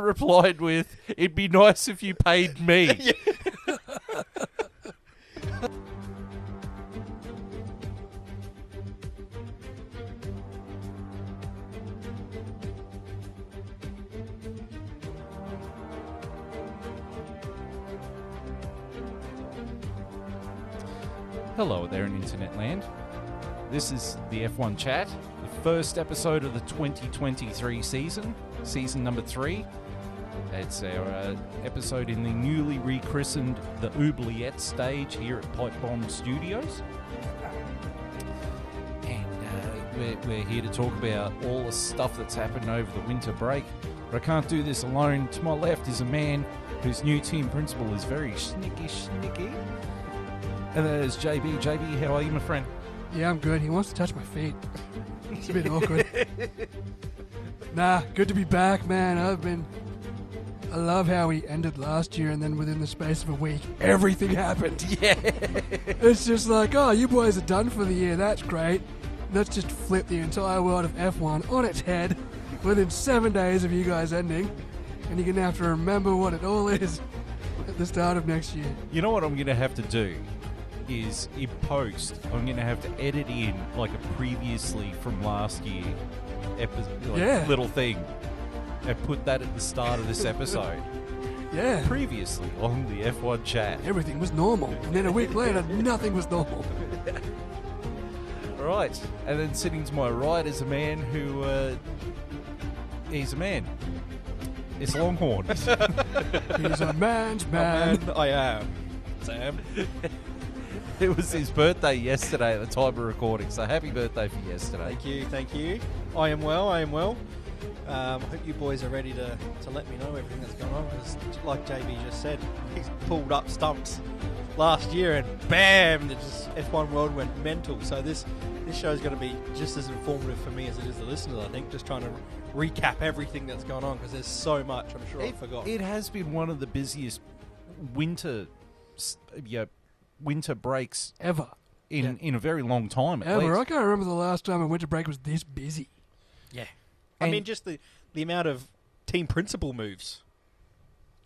replied with, "It'd be nice if you paid me." Hello there in internet land. This is the F1 Chat, the first episode of the 2023 season number 3. It's our episode in the newly rechristened the Oubliette stage here at Pipe Bomb Studios. And we're here to talk about all the stuff that's happened over the winter break. But I can't do this alone. To my left is a man whose new team principal is very snicky. And there's JB. JB, how are you, my friend? Yeah, I'm good. He wants to touch my feet. It's a bit awkward. Nah, good to be back, man. I love how we ended last year, and then within the space of a week, everything happened. Yeah. It's just like, oh, you boys are done for the year. That's great. Let's just flip the entire world of F1 on its head within 7 days of you guys ending, and you're going to have to remember what it all is at the start of next year. You know what I'm going to have to do? Is in post, I'm going to have to edit in like a previously from last year little thing and put that at the start of this episode. Yeah. Previously on the F1 Chat. Everything was normal. And then a week later, nothing was normal. Right. And then sitting to my right is a man who... he's a man. It's Longhorn. He's a man's man. I am. Sam. It was his birthday yesterday at the time of recording, so happy birthday for yesterday. Thank you. I am well. I hope you boys are ready to let me know everything that's going on, because like JB just said, he's pulled up stumps last year and bam, the F1 world went mental. So this show is going to be just as informative for me as it is the listeners, I think, just trying to recap everything that's going on, because there's so much I'm sure I forgot. It has been one of the busiest winter breaks Ever. In a very long time, at Ever. I least. can't remember the last time a winter break was this busy. Yeah. I mean, just the amount of team principal moves.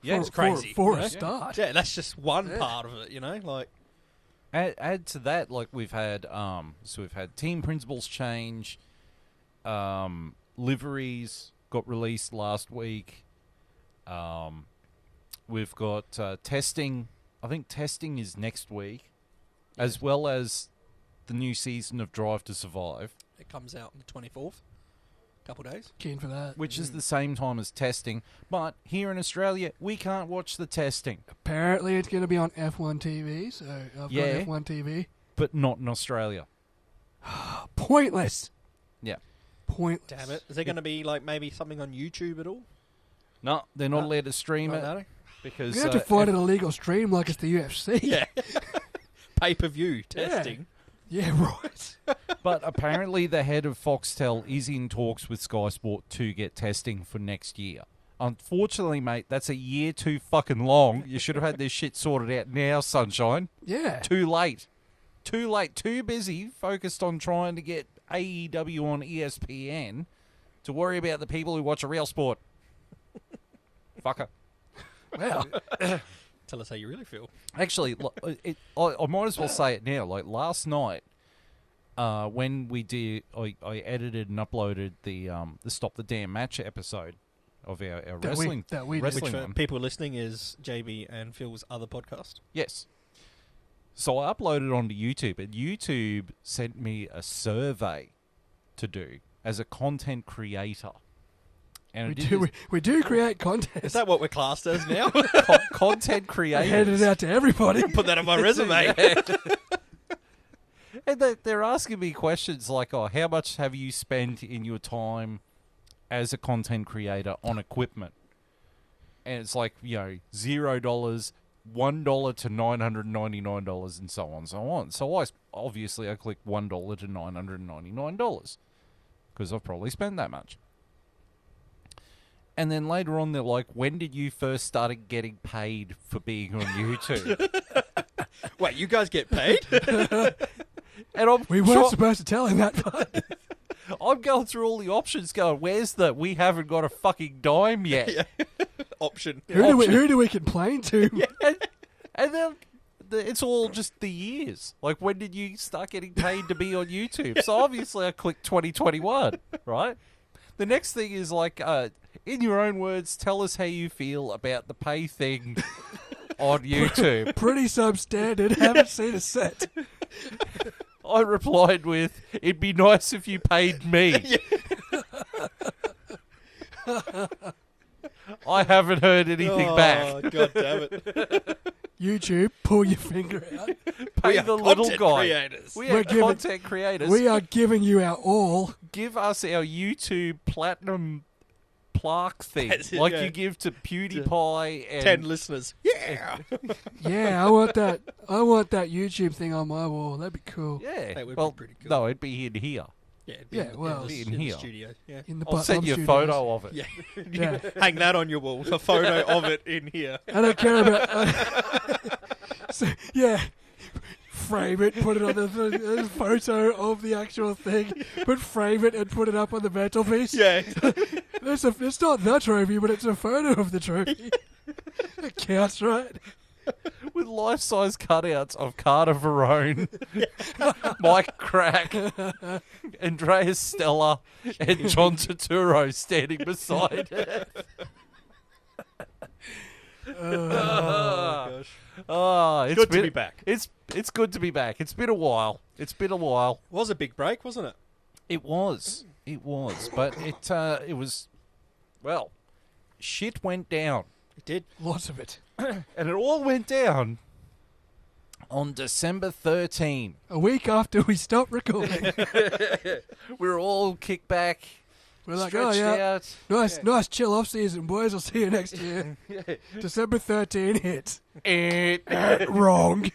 Yeah, it's crazy. For a start. Yeah, that's just one part of it, like... Add to that, like we've had team principals change, liveries got released last week. We've got testing. I think testing is next week, as well as the new season of Drive to Survive. It comes out on the 24th. Couple days. Keen for that. Which is the same time as testing. But here in Australia, we can't watch the testing. Apparently it's going to be on F1 TV, so I've got F1 TV. But not in Australia. Pointless. Yeah. Pointless. Damn it. Is there going to be like maybe something on YouTube at all? No, they're not allowed to stream it. No. Because You have to find an illegal stream like it's the UFC. Yeah. Pay-per-view testing. Yeah, right. But apparently the head of Foxtel is in talks with Sky Sport to get testing for next year. Unfortunately, mate, that's a year too fucking long. You should have had this shit sorted out now, sunshine. Yeah. Too late. Too busy, focused on trying to get AEW on ESPN to worry about the people who watch a real sport. Fucker. Well, Tell us how you really feel. Actually, I might as well say it now. Like last night, when we did, I edited and uploaded the Stop the Damn Match episode of our wrestling. Which wrestling for one. people listening is JB and Phil's other podcast. Yes. So I uploaded it onto YouTube, and YouTube sent me a survey to do as a content creator. And we do create content. Is that what we're classed as now? content creators. Hand it out to everybody. Put that on my resume. And they're asking me questions like, oh, how much have you spent in your time as a content creator on equipment? And it's like, $0, $1 to $999, and so on and so on. So I clicked $1 to $999 because I've probably spent that much. And then later on, they're like, when did you first started getting paid for being on YouTube? Wait, you guys get paid? And we weren't supposed to tell him that part. I'm going through all the options going, we haven't got a fucking dime yet. Yeah. option. Who do we complain to? And then it's all just the years. Like, when did you start getting paid to be on YouTube? So obviously I clicked 2021, right? The next thing is like, in your own words, tell us how you feel about the pay thing on YouTube. Pretty substandard. Haven't seen a set. I replied with, it'd be nice if you paid me. I haven't heard anything back. God damn it. YouTube, pull your finger out. Pay the little guy. Creators. We are content creators. We are giving you our all. Give us our YouTube platinum plaque thing, That's it, like yeah. you give to PewDiePie and 10 listeners. Yeah. Yeah, I want that. I want that YouTube thing on my wall. That'd be cool. Yeah, That would be well, pretty cool. no, it'd be in here. Yeah, it'd Yeah, well, in the, in in here. the studio. Yeah. In the I'll Butt send Bum you a Studios. photo of it. Yeah. Yeah. Hang that on your wall. A photo of it in here. I don't care about. So, yeah, frame it, put it on the photo of the actual thing, but frame it and put it up on the mantelpiece. Yeah. It's not the trophy, but it's a photo of the trophy. That counts, right? With life-size cutouts of Carter Verone, Mike Crack, Andreas Stella, and John Turturro standing beside it. Oh, gosh. It's Good to been- be back. It's good to be back. It's been a while. It was a big break, wasn't it? It was, but it was, well, shit went down, It did. Lots of it. and it all went down on December 13. A week after we stopped recording, We were all kicked back, we're like, oh stretched yeah, out. nice chill off season, boys. I'll see you next year. December 13 hits. Wrong.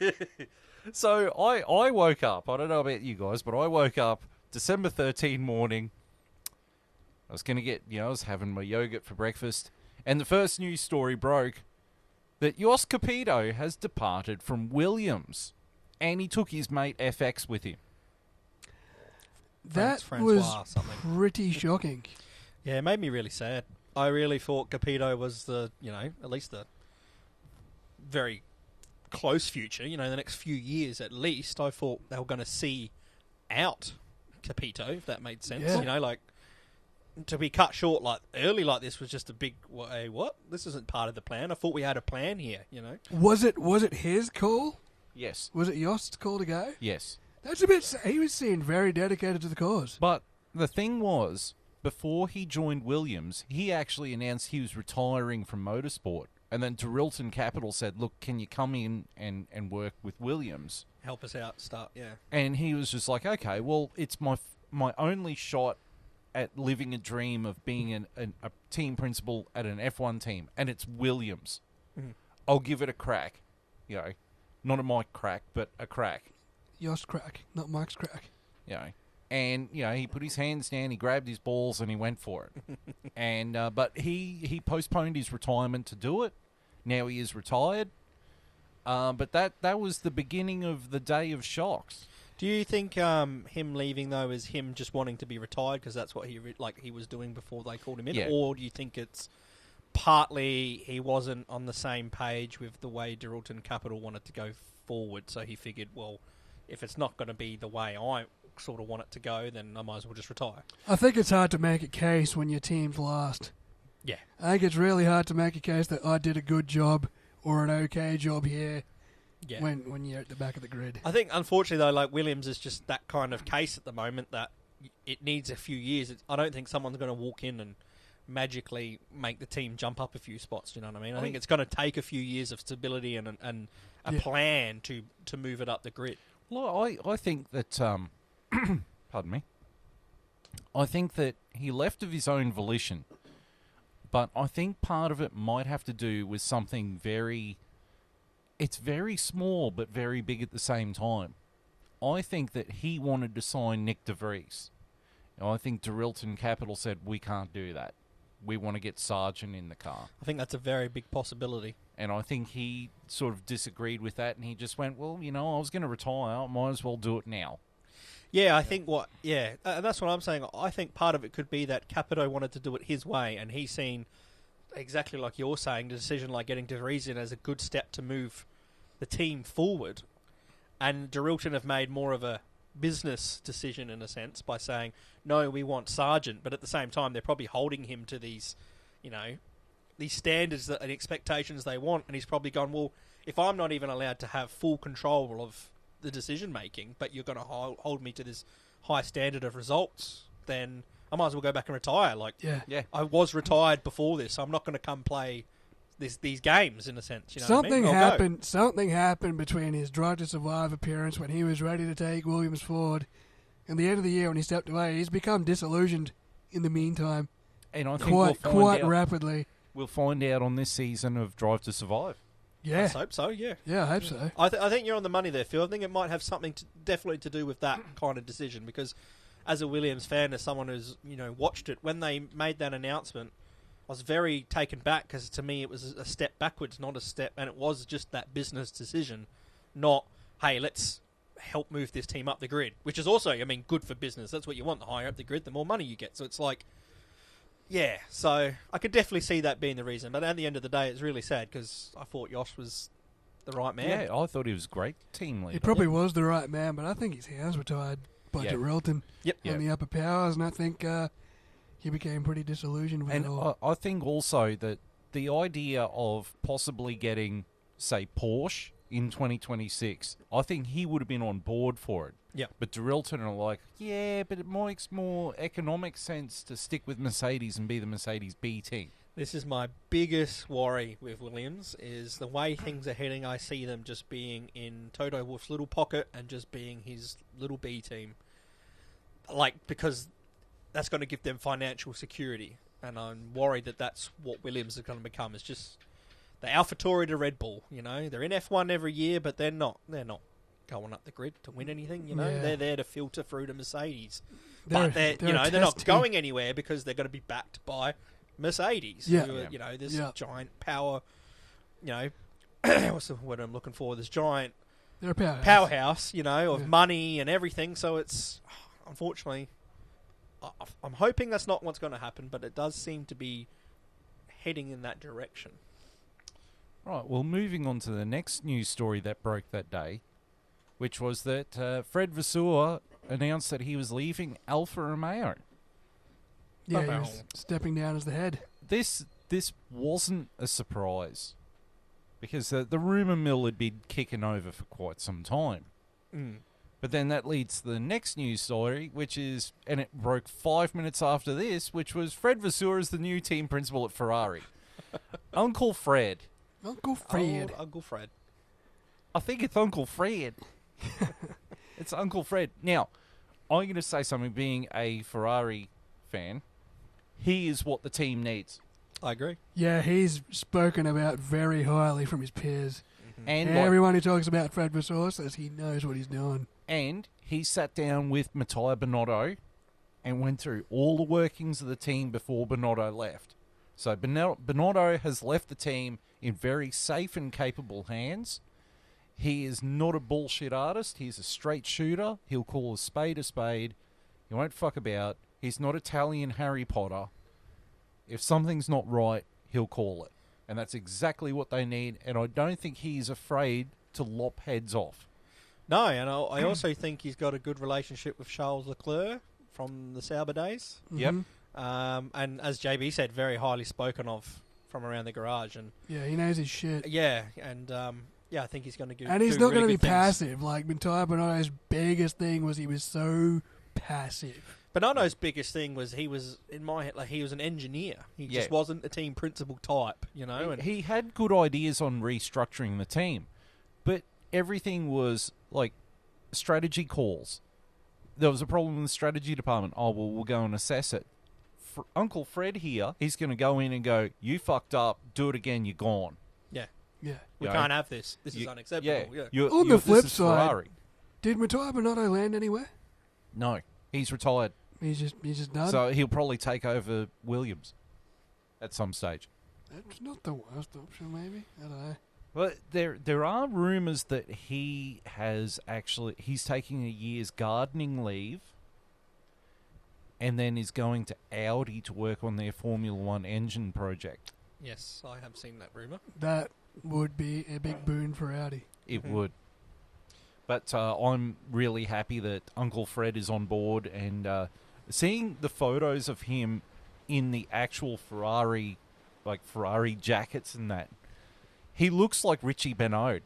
So I woke up. I don't know about you guys, but I woke up December 13 morning. I was going to get, I was having my yogurt for breakfast. And the first news story broke that Jos Capito has departed from Williams. And he took his mate FX with him. That Francois was something. pretty shocking. Yeah, it made me really sad. I really thought Capito was the, at least the very close future, the next few years at least. I thought they were going to see out Capito, if that made sense. Yeah. To be cut short early like this was just a big, what? This isn't part of the plan. I thought we had a plan here, Was it his call? Yes. Was it Jost's call to go? Yes. That's a bit. He was seen very dedicated to the cause. But the thing was, before he joined Williams, he actually announced he was retiring from motorsport. And then Dorilton Capital said, look, can you come in and work with Williams? Help us out, start, yeah. And he was just like, okay, well, it's my only shot at living a dream of being a team principal at an F1 team. And it's Williams. Mhm. I'll give it a crack. Not a Mike crack, but a crack. Yost crack, not Mike's crack. And he put his hands down, he grabbed his balls, and he went for it. And but he postponed his retirement to do it. Now he is retired. But that was the beginning of the day of shocks. Do you think him leaving, though, is him just wanting to be retired because that's what he was doing before they called him in? Yeah. Or do you think it's partly he wasn't on the same page with the way Dorilton Capital wanted to go forward, so he figured, well, if it's not going to be the way I sort of want it to go, then I might as well just retire? I think it's hard to make a case when your team's last. Yeah. I think it's really hard to make a case that I did a good job or an okay job here Yeah. when you're at the back of the grid. I think, unfortunately, though, Williams is just that kind of case at the moment that it needs a few years. I don't think someone's going to walk in and magically make the team jump up a few spots. Do you know what I mean? I think it's going to take a few years of stability and a plan to move it up the grid. Well, I think that, pardon me, I think that he left of his own volition, but I think part of it might have to do with something it's very small but very big at the same time. I think that he wanted to sign Nick De Vries. I think Dorilton Capital said, we can't do that. We want to get Sargent in the car. I think that's a very big possibility. And I think he sort of disagreed with that, and he just went, well, I was going to retire. I might as well do it now. Yeah, I think and that's what I'm saying. I think part of it could be that Capito wanted to do it his way, and he's seen exactly like you're saying, a decision like getting De Vries in as a good step to move the team forward. And Dorilton have made more of a business decision in a sense by saying, no, we want Sargent, but at the same time they're probably holding him to these, these standards and expectations they want, and he's probably gone, well, if I'm not even allowed to have full control of the decision making, but you're going to hold me to this high standard of results, then I might as well go back and retire. Yeah. I was retired before this, so I'm not going to come play these games in a sense. Something happened. Something happened between his Drive to Survive appearance when he was ready to take Williams forward, and the end of the year when he stepped away. He's become disillusioned in the meantime, and I think quite rapidly. We'll find out on this season of Drive to Survive. Yeah, I hope so. Yeah, I hope so. I think you're on the money there, Phil. I think it might have something definitely to do with that kind of decision, because as a Williams fan, as someone who's watched it, when they made that announcement, I was very taken back, because to me it was a step backwards, not a step, and it was just that business decision, not, hey, let's help move this team up the grid, which is also, good for business. That's what you want. The higher up the grid, the more money you get. So it's like, yeah, so I could definitely see that being the reason. But at the end of the day, it's really sad, because I thought Josh was the right man. Yeah, I thought he was a great team leader. He probably was the right man, but I think his hands were tied by Dorilton on the upper powers, and I think he became pretty disillusioned with it all. I think also that the idea of possibly getting, say, Porsche in 2026, I think he would have been on board for it. Yeah. But Dorilton are like, yeah, but it makes more economic sense to stick with Mercedes and be the Mercedes B team. This is my biggest worry with Williams, is the way things are heading. I see them just being in Toto Wolff's little pocket and just being his little B team. Because that's going to give them financial security. And I'm worried that that's what Williams is going to become. It's just the AlphaTauri to Red Bull. They're in F1 every year, but they're not going up the grid to win anything. They're there to filter through to Mercedes. But they're not going anywhere, because they're going to be backed by Mercedes. Yeah. Who are, this giant power. What's the word I'm looking for? This giant they're a powerhouse. Of money and everything. So it's, unfortunately, I'm hoping that's not what's going to happen, but it does seem to be heading in that direction. Right, well, moving on to the next news story that broke that day, which was that Fred Vasseur announced that he was leaving Alfa Romeo. Yeah, he was stepping down as the head. This wasn't a surprise, because the rumour mill had been kicking over for quite some time. Mm. But then that leads to the next news story, which is, and it broke 5 minutes after this, which was Fred Vasseur is the new team principal at Ferrari. Uncle Fred. Uncle Fred. Uncle Fred. I think it's Uncle Fred. It's Uncle Fred. Now, I'm going to say something, being a Ferrari fan. He is what the team needs. I agree. Yeah, he's spoken about very highly from his peers. Mm-hmm. And everyone who talks about Fred Vasseur says he knows what he's doing. And he sat down with Mattia Binotto and went through all the workings of the team before Binotto left. So Binotto has left the team in very safe and capable hands. He is not a bullshit artist. He's a straight shooter. He'll call a spade a spade. He won't fuck about. He's not Italian Harry Potter. If something's not right, he'll call it. And that's exactly what they need. And I don't think he's afraid to lop heads off. No, and I also think he's got a good relationship with Charles Leclerc from the Sauber days. Yep. And as JB said, very highly spoken of from around the garage. And yeah, he knows his shit. Yeah, and I think he's going to do. And he's not really going to be good things. passive. Like Mattia Binotto's biggest thing was he was so passive. Binotto's biggest thing was he was, in my head, he was an engineer. He just wasn't a team principal type, And he had good ideas on restructuring the team, but everything was like strategy calls. There was a problem in the strategy department. Oh, well, we'll go and assess it. For Uncle Fred here, he's going to go in and go, you fucked up, do it again, you're gone. Yeah. Yeah. We can't have this. This is unacceptable. Yeah. On the flip side, Ferrari. Did Mattia Binotto land anywhere? No, he's retired. He's just done. So he'll probably take over Williams at some stage. That's not the worst option, maybe. I don't know. But there are rumours that he's taking a year's gardening leave, and then is going to Audi to work on their Formula One engine project. Yes, I have seen that rumour. That would be a big boon for Audi. It would. But I'm really happy that Uncle Fred is on board, and seeing the photos of him in the actual Ferrari, like Ferrari jackets and that, he looks like Richie Benoit.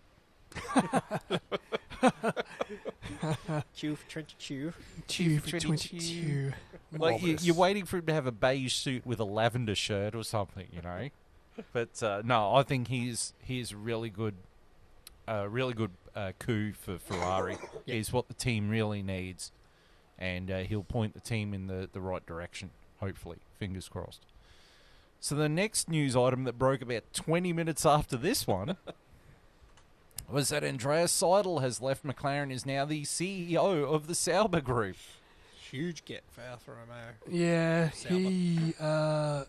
Chew for 22. Chew for 22. Like you're waiting for him to have a beige suit with a lavender shirt or something, But no, I think he's a really good coup for Ferrari. He's what the team really needs, and he'll point the team in the right direction. Hopefully, fingers crossed. So the next news item that broke about 20 minutes after this one was that Andreas Seidel has left McLaren, is now the CEO of the Sauber Group. Huge get for Alfa Romeo. Yeah, Sauber.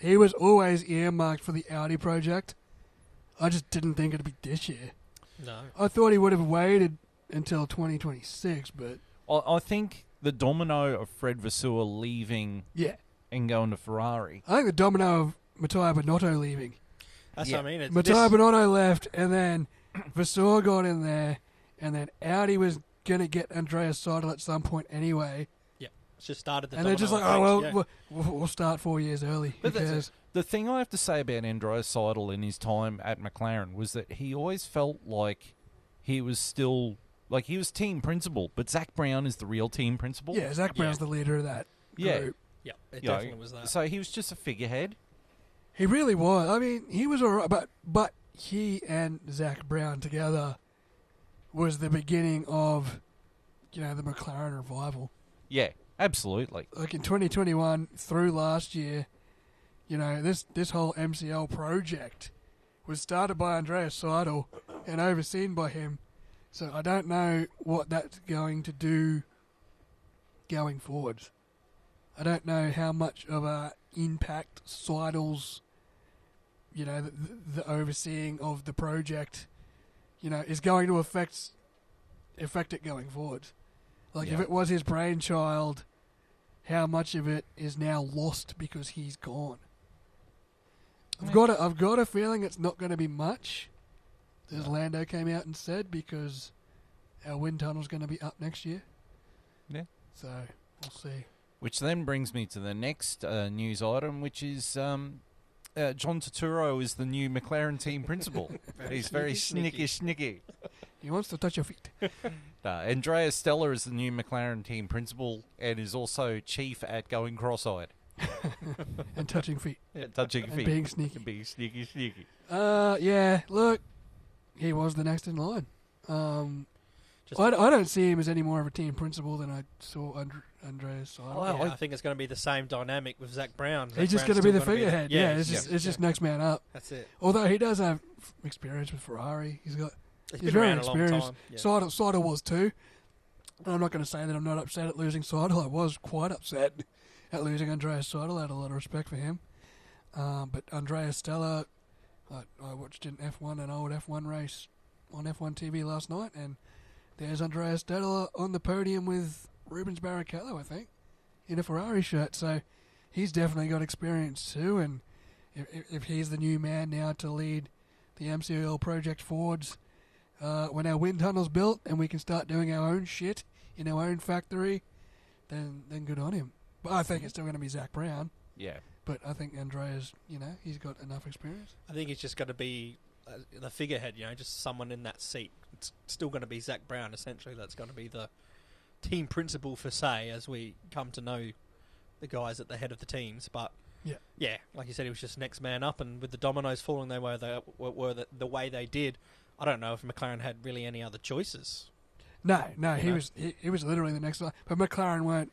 he was always earmarked for the Audi project. I just didn't think it'd be this year. No. I thought he would have waited until 2026, but I think the domino of Fred Vasseur leaving yeah. and going to Ferrari. I think the domino of Matteo Binotto leaving. That's Yeah. what I mean. It's Matteo Binotto left, and then Vasseur got in there, and then Audi was going to get Andreas Seidel at some point anyway. It's just started the And they're domino just like, effect, oh, well, we'll start 4 years early. But Because the thing I have to say about Andreas Seidel in his time at McLaren was that he always felt like he was still, like he was team principal, but Zach Brown is the real team principal. yeah, Zach Brown's the leader of that Yeah. group. Yeah, it You know, definitely was that. So he was just a figurehead. He really was. I mean, he was all right, but he and Zach Brown together was the beginning of, the McLaren revival. Yeah, absolutely. Like in 2021 through last year, this whole MCL project was started by Andreas Seidel and overseen by him. So I don't know what that's going to do going forward. I don't know how much of a impact Seidel's, the overseeing of the project, is going to affect it going forward. Like if Yeah. it was his brainchild, how much of it is now lost because he's gone? I've got a feeling it's not going to be much, as Lando came out and said, because our wind tunnel's going to be up next year. Yeah. So we'll see. Which then brings me to the next news item, which is John Turturro is the new McLaren team principal. He's very snicky. He wants to touch your feet. Andrea Stella is the new McLaren team principal and is also chief at going cross-eyed. And touching feet. Touching And feet. being sneaky. Being sneaky. Yeah, look, he was the next in line. I don't see him as any more of a team principal than I saw Andreas Seidel. Well, I think it's going to be the same dynamic with Zach Brown. He's just going to be the figurehead. Yeah, it's just next man up. That's it. Although he does have experience with Ferrari. He's He's been very around a long experienced. time. Yeah. Seidel was too. And I'm not going to say that I'm not upset at losing Seidel. I was quite upset at losing Andreas Seidel. I had a lot of respect for him. But Andreas Stella, I watched an old F1 race on F1 TV last night, and there's Andreas Stella on the podium with Rubens Barrichello, I think, in a Ferrari shirt. So he's definitely got experience too. And if he's the new man now to lead the MCL project forwards, when our wind tunnel's built and we can start doing our own shit in our own factory, then good on him. But I think it's still going to be Zach Brown. Yeah. But I think Andreas, he's got enough experience. I think he's just going to be the figurehead, just someone in that seat. It's still going to be Zach Brown, essentially. That's going to be the team principal for say, as we come to know the guys at the head of the teams. But yeah, like you said, he was just next man up, and with the dominoes falling the way they did, I don't know if McLaren had really any other choices. No, he was literally the next one. But McLaren weren't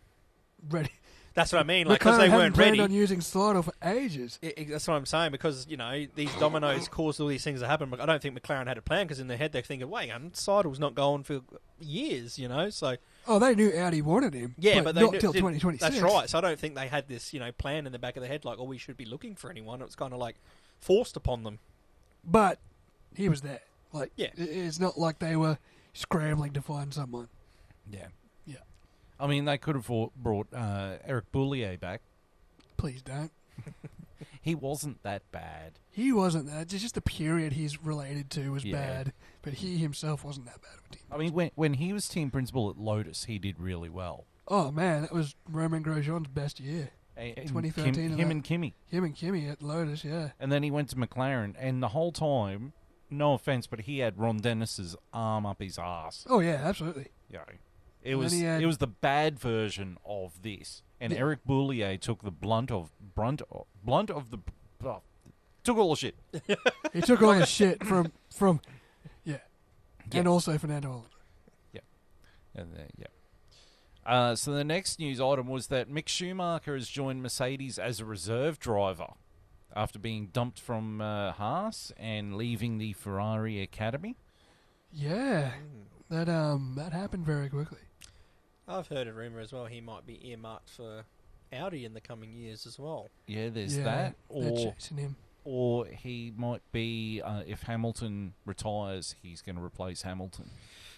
ready. That's what I mean, because they weren't planned ready. on using Seidel for ages. That's what I'm saying, because these dominoes caused all these things to happen. I don't think McLaren had a plan, because in their head they're thinking, wait, Seidel's not going for years, So they knew Audi wanted him. yeah, but they not till 2026. That's right. So I don't think they had this plan in the back of their head, like, we should be looking for anyone. It was kind of like forced upon them. But he was there. Like, yeah, it's not like they were scrambling to find someone. Yeah. Yeah. I mean, they could have brought Eric Boulier back. Please don't. he wasn't that bad. He wasn't that. It's just the period he's related to was Yeah. bad, but he himself wasn't that bad of a team. I mean, when he was team principal at Lotus, he did really well. Oh man, that was Romain Grosjean's best year. 2013 Him and Kimmy. Him and Kimmy at Lotus, yeah. And then he went to McLaren, and the whole time, no offense, but he had Ron Dennis's arm up his ass. Oh yeah, absolutely. You know, And then he had- it was the bad version of this, and Yeah. Eric Boulier took the blunt of the took all the shit. He took all the shit from yeah. And also Fernando Alonso. And so the next news item was that Mick Schumacher has joined Mercedes as a reserve driver after being dumped from Haas and leaving the Ferrari Academy. Yeah. That happened very quickly. I've heard a rumour as well he might be earmarked for Audi in the coming years as well. Yeah, there's Yeah, that. they're chasing him. Or he might be, if Hamilton retires, he's going to replace Hamilton.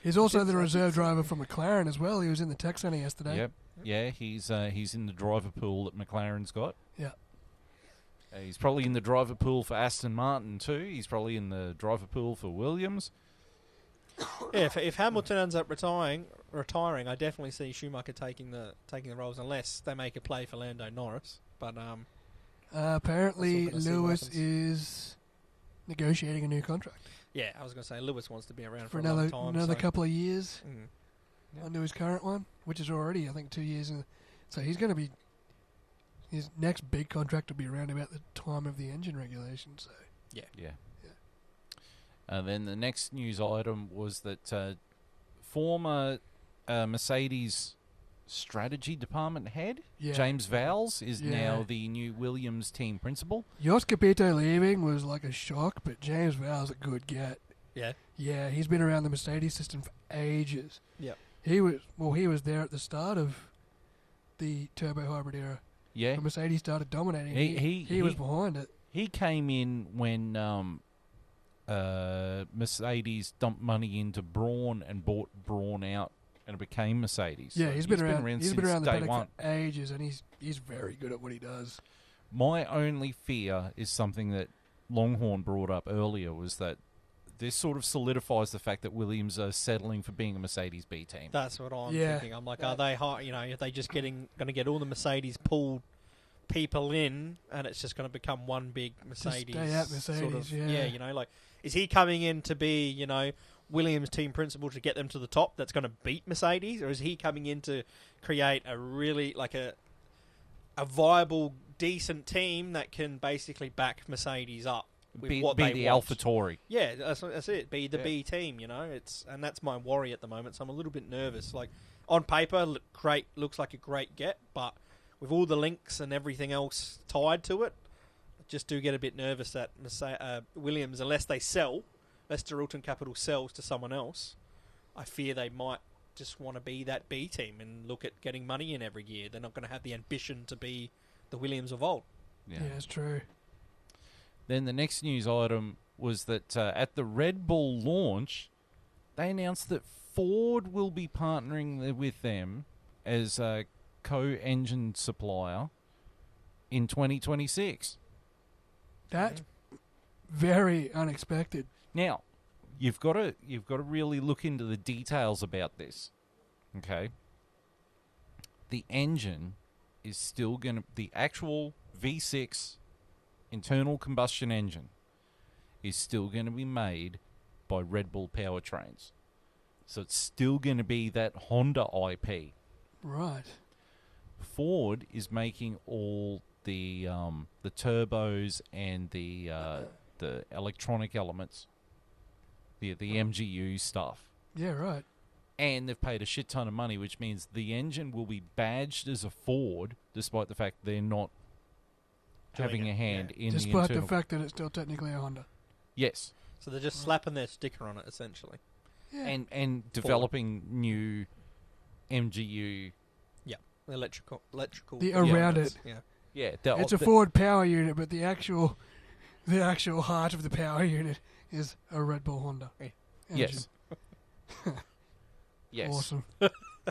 He's also the reserve driver for McLaren as well. He was in the tech centre yesterday. Yep. Yeah, he's in the driver pool that McLaren's got. Yeah. He's probably in the driver pool for Aston Martin too. He's probably in the driver pool for Williams. Yeah, if Hamilton ends up retiring, I definitely see Schumacher taking the roles unless they make a play for Lando Norris. But Apparently, That's all gonna see what Lewis happens. is negotiating a new contract yeah, I was going to say Lewis wants to be around for for a long time. another so. couple of years Mm. onto his current one, which is already, I think, 2 years. So he's going to be... His next big contract will be around about the time of the engine regulation. So Yeah. Then the next news item was that former Mercedes strategy department head, yeah. James Vowles, is Yeah. now the new Williams team principal. Jos Capito leaving was like a shock, but James Vowles a good get. Yeah. Yeah, he's been around the Mercedes system for ages. Yep. He was there at the start of the turbo hybrid era. Yeah. When Mercedes started dominating. He He was behind it. He came in when Mercedes dumped money into Brawn and bought Brawn out, and it became Mercedes. Yeah, So he's been around. He's since been around the day paddock one. for ages, and he's very good at what he does. My only fear is something that Longhorn brought up earlier, was that this sort of solidifies the fact that Williams are settling for being a Mercedes B team. That's what I'm Yeah. thinking. I'm like, are they are they just going to get all the Mercedes pooled people in, and it's just going to become one big Mercedes? stay at Mercedes, yeah. Like, is he coming in to be, Williams team principal to get them to the top that's going to beat Mercedes, or is he coming in to create a really, like a viable, decent team that can basically back Mercedes up with Be what the they want? AlphaTauri. Yeah, that's it. Be the Yeah. B team, and that's my worry at the moment. So I'm a little bit nervous. Like, on paper, looks like a great get, but with all the links and everything else tied to it, I just do get a bit nervous that Williams, unless Alton Capital sells to someone else, I fear they might just want to be that B team and look at getting money in every year. They're not going to have the ambition to be the Williams of old. Yeah, it's true. Then the next news item was that at the Red Bull launch, they announced that Ford will be partnering with them as a co-engine supplier in 2026. That's very unexpected. Now, you've got to really look into the details about this. Okay. The engine is still going to... The actual V6 internal combustion engine is still going to be made by Red Bull powertrains. So it's still going to be that Honda IP. Right. Ford is making all the turbos and the electronic elements, the MGU stuff. Yeah, right. And they've paid a shit ton of money, which means the engine will be badged as a Ford, despite the fact they're not having a hand in the Despite internal. the fact that it's still technically a Honda. Yes, So they're just slapping their sticker on it, essentially. Yeah. and developing new MGU. Electrical. The around it. Yeah. Yeah, It's a Ford power unit, but the actual heart of the power unit is a Red Bull Honda. Yeah. Yes. Yes. Awesome.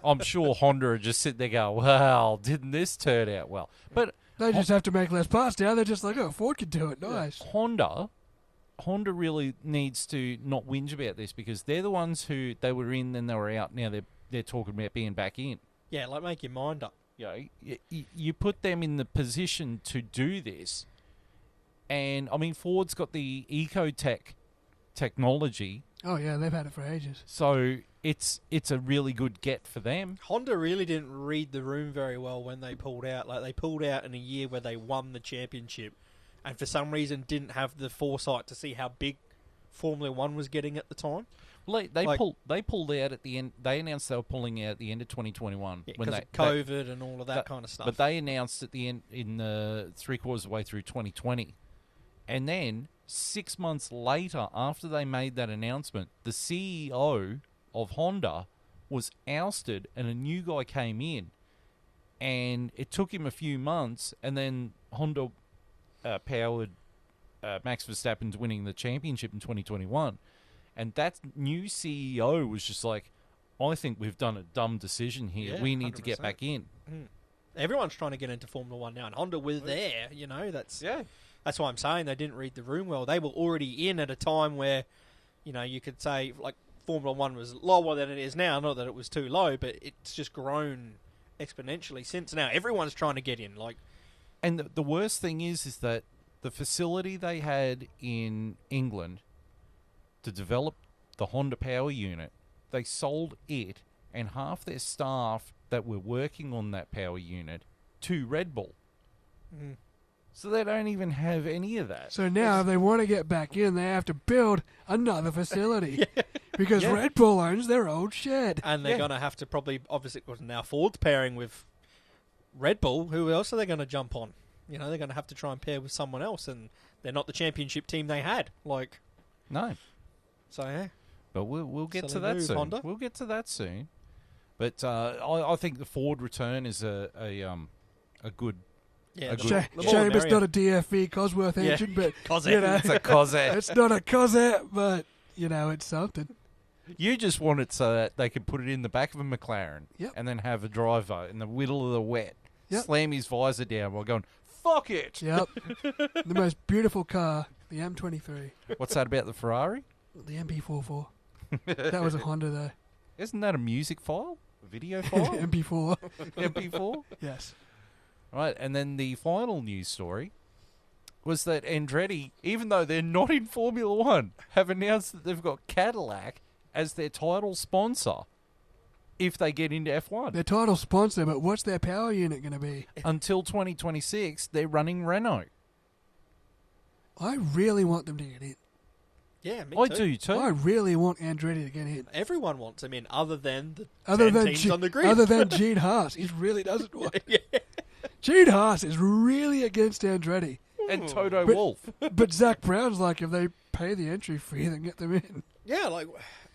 I'm sure Honda are just sitting there going, well, didn't this turn out well? But They just have to make less parts now. They're just like, oh, Ford can do it. Nice. Honda really needs to not whinge about this because they're the ones who they were in, then they were out. Now they're talking about being back in. Yeah, like make your mind up. You know, you put them in the position to do this, and I mean Ford's got the Ecotech technology. Oh yeah, they've had it for ages. So it's a really good get for them. Honda really didn't read the room very well when they pulled out. Like they pulled out in a year where they won the championship, and for some reason didn't have the foresight to see how big Formula One was getting at the time. Well, they pulled out at the end. They announced they were pulling out at the end of 2021 because of COVID and all of that kind of stuff. But they announced at the end in the 3/4 of the way through 2020, and then 6 months later, after they made that announcement, the CEO of Honda was ousted, and a new guy came in, and it took him a few months, and then Honda powered Max Verstappen's winning the championship in 2021. And that new CEO was just like, I think we've done a dumb decision here. Yeah, we need 100%. to get back in. Everyone's trying to get into Formula One now, and Honda were there. You know, that's why I'm saying they didn't read the room well. They were already in at a time where, you know, you could say like Formula One was lower than it is now. Not that it was too low, but it's just grown exponentially since. Now everyone's trying to get in. Like, and the worst thing is that the facility they had in England to develop the Honda power unit, they sold it and half their staff that were working on that power unit to Red Bull. So they don't even have any of that. So now if they want to get back in, they have to build another facility. Because Red Bull owns their old shed. And they're going to have to probably, obviously, because now Ford's pairing with Red Bull, who else are they going to jump on? You know, they're going to have to try and pair with someone else, and they're not the championship team they had. Like, no. So, yeah. But we'll get So to they that move, soon. Honda. We'll get to that soon. But I think the Ford return is a good... Yeah, A the good- more- the more Shame the it's not merrier. a DFV Cosworth engine, but Cosette. you know, It's a Cosette. it's not a Cosette, but you know, it's something. You just want it so that they could put it in the back of a McLaren Yep. and then have a driver in the middle of the wet Yep. slam his visor down while going, fuck it! Yep. The most beautiful car, the M23, What's that about the Ferrari? the MP44. That was a Honda though. Isn't that a music file? A video file? MP4. MP4? Yes. Right, and then the final news story was that Andretti, even though they're not in Formula One, have announced that they've got Cadillac as their title sponsor if they get into F1. Their title sponsor, but what's their power unit going to be? Until 2026, they're running Renault. I really want them to get in. Yeah, me I too. do too. I really want Andretti to get in. Everyone wants them in, other than the Other 10 than teams on the grid. Other than Gene Haas, he really doesn't want. Gene Haas is really against Andretti, And Toto But- Wolff. but Zach Brown's like, if they pay the entry fee, then get them in. Yeah, like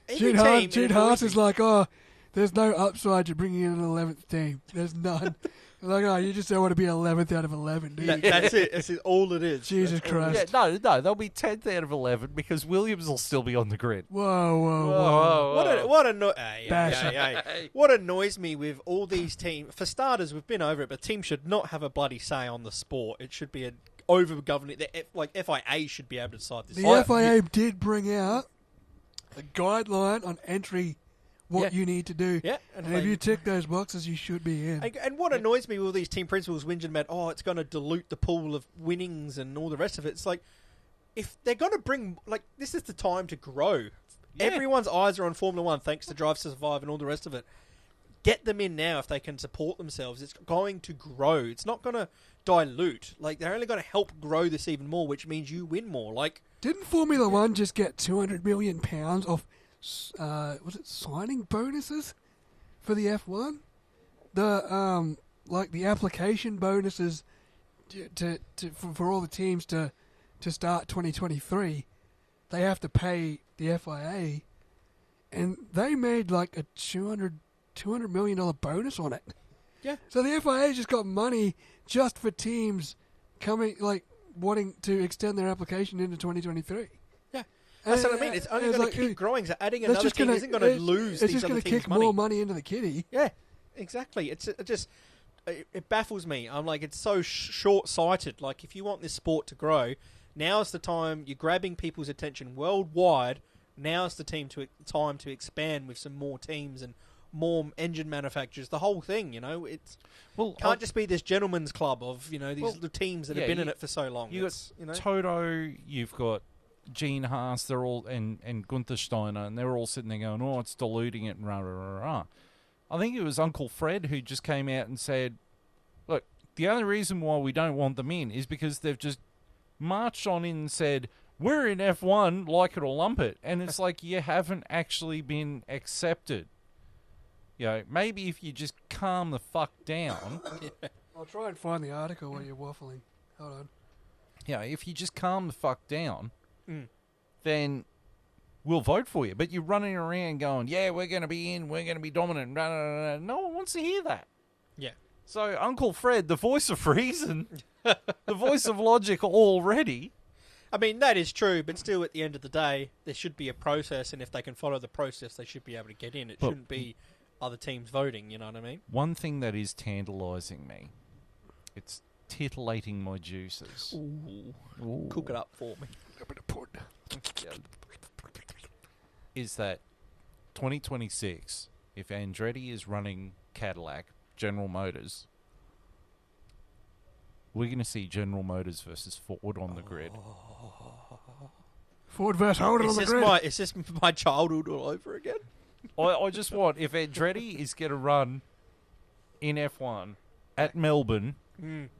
every Gene team. Haas is like, oh, there's no upside to bringing in an 11th team. There's none. Like, oh, you just don't want to be 11th out of 11, do you? That's it. That's all it is. Jesus That's all it Christ. Yeah, no, they'll be 10th out of 11 because Williams will still be on the grid. Whoa, whoa, whoa. What annoys me with all these teams, for starters, we've been over it, but teams should not have a bloody say on the sport. It should be an over-governing, like FIA should be able to decide this. The FIA did bring out a guideline on entry, what Yeah. you need to do. Yeah, And if you tick those boxes, you should be in. And what annoys me with all these team principals whinging about, oh, it's going to dilute the pool of winnings and all the rest of it. It's like, if they're going to bring, like, this is the time to grow. Yeah. Everyone's eyes are on Formula One thanks to Drive to Survive and all the rest of it. Get them in now if they can support themselves. It's going to grow. It's not going to dilute. Like, they're only going to help grow this even more, which means you win more. Like, Didn't Formula One just get £200 million off, was it signing bonuses for the F1? The like the application bonuses for all the teams to start 2023, they have to pay the FIA, and they made like a $200 million bonus on it. yeah. So the FIA just got money just for teams coming, like, wanting to extend their application into 2023. Yeah. That's what I mean. It's only it's going to like, keep growing. So adding that's another just team gonna- isn't going to lose It's these just other going to teams' kick money. more money into the kitty. Yeah, exactly. It's just it baffles me. I'm like, it's so short-sighted. Like, if you want this sport to grow, now's the time. You're grabbing people's attention worldwide. Now's the time to expand with some more teams and more engine manufacturers. The whole thing, it's can't just be this gentleman's club of these little teams that have been in it for so long. You got Toto, you've got Gene Haas, they're all and Gunther Steiner, and they're all sitting there going, "Oh, it's diluting it," and rah rah rah rah. I think it was Uncle Fred who just came out and said, "Look, the only reason why we don't want them in is because they've just marched on in and said." We're in F1, like it or lump it. And it's like you haven't actually been accepted. Maybe if you just calm the fuck down. I'll try and find the article while you're waffling. Hold on. If you just calm the fuck down, then we'll vote for you. But you're running around going, yeah, we're going to be in, we're going to be dominant. Blah, blah, blah. No one wants to hear that. Yeah. So Uncle Fred, the voice of reason, the voice of logic already... I mean, that is true, but still, at the end of the day, there should be a process, and if they can follow the process, they should be able to get in. It shouldn't be other teams voting, you know what I mean? One thing that is tantalising me, it's titillating my juices. Ooh. Cook it up for me. Is that 2026, if Andretti is running Cadillac, General Motors... We're going to see General Motors versus Ford on the grid. Ford versus Holden on the grid. Is this my childhood all over again? I just want, if Andretti is going to run in F1 at Melbourne,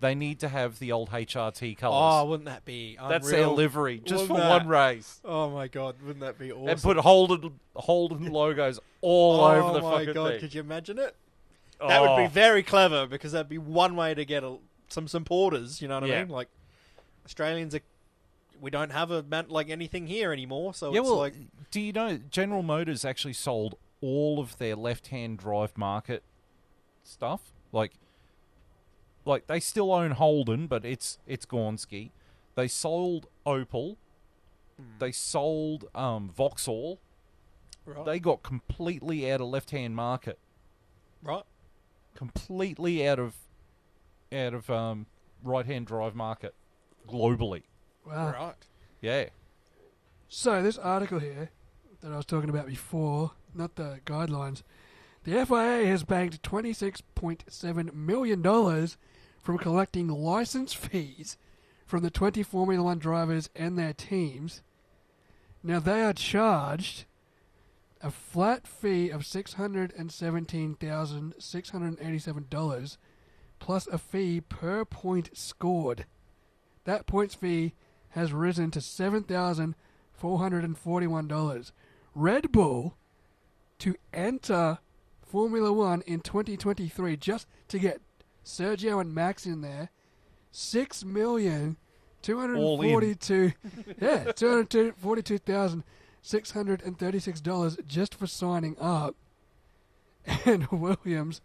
they need to have the old HRT colours. Oh, wouldn't that be unreal? That's their livery, just Wouldn't for one race. Oh, my God. Wouldn't that be awesome? And put Holden logos all over the fucking thing. Oh, my God. Could you imagine it? That would be very clever, because that'd be one way to get some supporters, you know what I mean? Like, Australians we don't have anything here anymore, so it's like... Do you know General Motors actually sold all of their left-hand drive market stuff? Like they still own Holden, but it's Gornsky. They sold Opel. They sold Vauxhall. Right. They got completely out of left-hand market. Right. Completely out of right-hand drive market globally. Wow. Right. Yeah. So this article here that I was talking about before, not the guidelines, the FIA has banked $26.7 million from collecting license fees from the 20 Formula One drivers and their teams. Now they are charged a flat fee of $617,687 plus a fee per point scored. That points fee has risen to $7,441. Red Bull, to enter Formula One in 2023, just to get Sergio and Max in there, $242,636 just for signing up. And Williams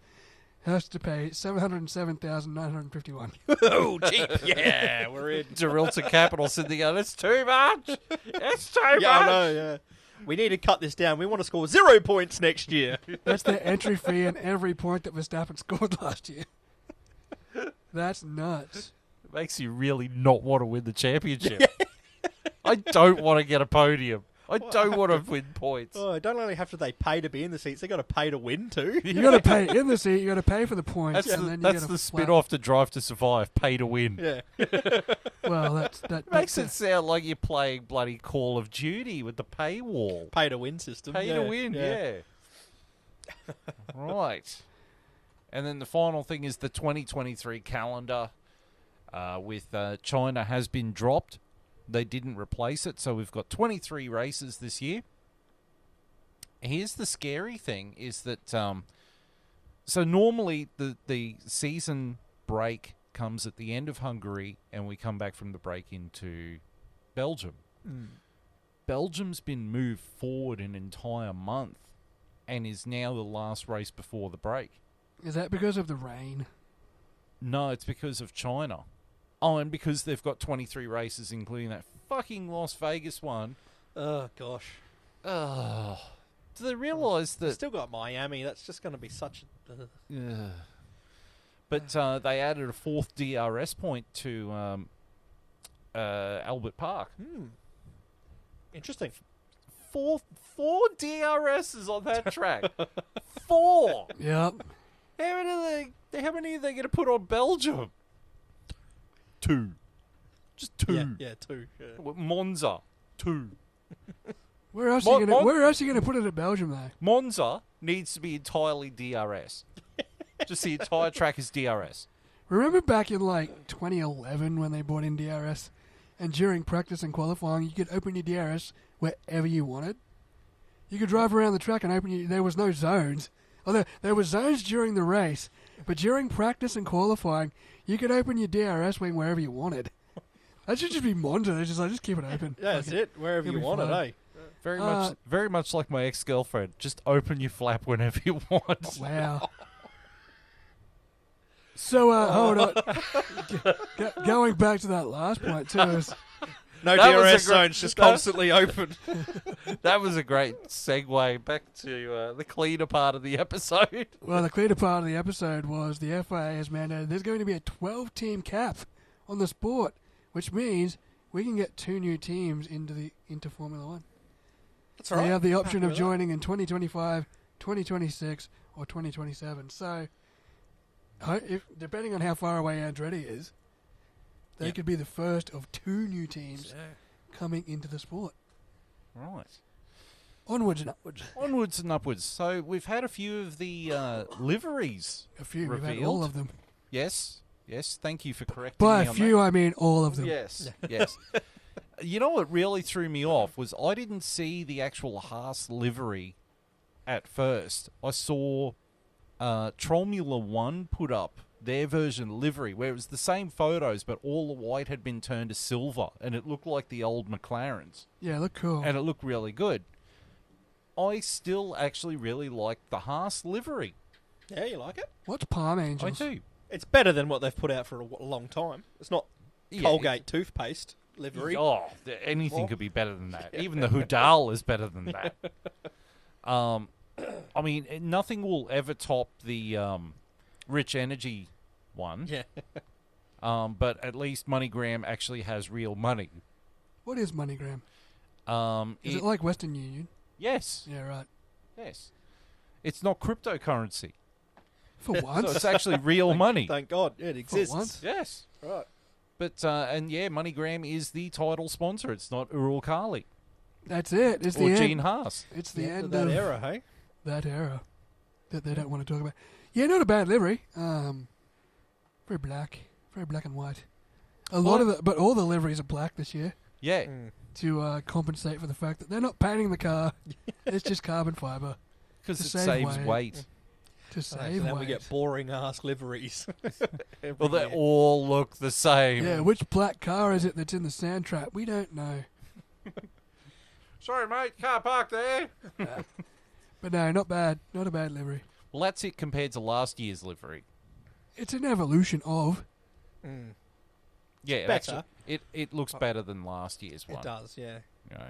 has to pay $707,951. Oh, cheap. Yeah, we're in. Gibraltar Capital sitting there, that's too much. It's too much. I know, yeah. We need to cut this down. We want to score 0 points next year. That's their entry fee and every point that Verstappen scored last year. That's nuts. It makes you really not want to win the championship. I don't want to get a podium. I don't want to win points. Oh, don't only have to they pay to be in the seats, they got to pay to win too. You got to pay in the seat. You got to pay for the points. That's the spin-off to Drive to Survive. Pay to win. Yeah. Well, that makes it sound like you're playing bloody Call of Duty with the paywall. Pay to win system. Pay to win. Yeah. Right. And then the final thing is the 2023 calendar. With China has been dropped. They didn't replace it, so we've got 23 races this year. Here's the scary thing, is that... so normally the season break comes at the end of Hungary, and we come back from the break into Belgium. Belgium's been moved forward an entire month, and is now the last race before the break. Is that because of the rain? No, it's because of China. Oh, and because they've got 23 races, including that fucking Las Vegas one. Oh, gosh. Do they realise that... They've still got Miami. That's just going to be such... But they added a 4th DRS point to Albert Park. Interesting. Four DRSs on that track. 4. Yep. How many are they going to put on Belgium? 2. Just 2. Yeah, 2. Yeah. Monza, 2. Where else are you gonna put it at Belgium though? Monza needs to be entirely DRS. Just the entire track is DRS. Remember back in like 2011 when they brought in DRS, and during practice and qualifying, you could open your DRS wherever you wanted. You could drive around the track and open there was no zones. Although there were zones during the race, but during practice and qualifying, you could open your DRS wing wherever you wanted. That should just be Monza. It's just keep it open. Yeah, that's it. Wherever It'll you be want fun. it, Very much like my ex-girlfriend. Just open your flap whenever you want. Wow. So, hold on. Going back to that last point, too, is No That was a DRS great- zones, just that- constantly open. That was a great segue back to the cleaner part of the episode. well, the cleaner part of the episode was the FIA has mandated there's going to be a 12-team cap on the sport, which means we can get 2 new teams into Formula One. That's They have the option of joining in 2025, 2026, or 2027. So, depending on how far away Andretti is, they could be the first of 2 new teams coming into the sport. Right. Onwards and upwards. Onwards and upwards. So we've had a few of the liveries. A few. We've had revealed. all of them. Yes. Thank you for correcting By me a on few, that. I mean all of them. Yes. You know what really threw me off was I didn't see the actual Haas livery at first. I saw Trollmula 1 put up their version livery where it was the same photos but all the white had been turned to silver and it looked like the old McLarens. Yeah, look cool. And it looked really good. I still actually really like the Haas livery. Yeah, you like it? What's Palm Angels? I do. It's better than what they've put out for a long time. It's not Yeah, Colgate toothpaste livery. Oh, anything could be better than that. Even the Hudal is better than that. I mean, nothing will ever top the Rich Energy one. Yeah. But at least MoneyGram actually has real money. What is MoneyGram? Is it like Western Union? Yes. Yeah, right. Yes. It's not cryptocurrency. For So once. it's actually real money. Thank God it exists. once. Yes. Right. But, and yeah, MoneyGram is the title sponsor. It's not Ural Kali That's it. It's or the Gene end. Haas. It's the The end end of that of era, hey? that era that they don't want to talk about. Yeah, not a bad livery. Very black and white. But all the liveries are black this year Yeah. to compensate for the fact that they're not painting the car. It's just carbon fiber Because To it save saves weight. weight. to So save then weight. we get boring ass liveries. Every Well, they year. all look the same. Yeah, which black car is it that's in the sand trap? We don't know. Sorry, mate. Car parked there. But no, not bad. Not a bad livery. Well, that's it compared to last year's livery. It's an evolution of. Yeah, it better. actually, it looks better than last year's one. It does, yeah. You know.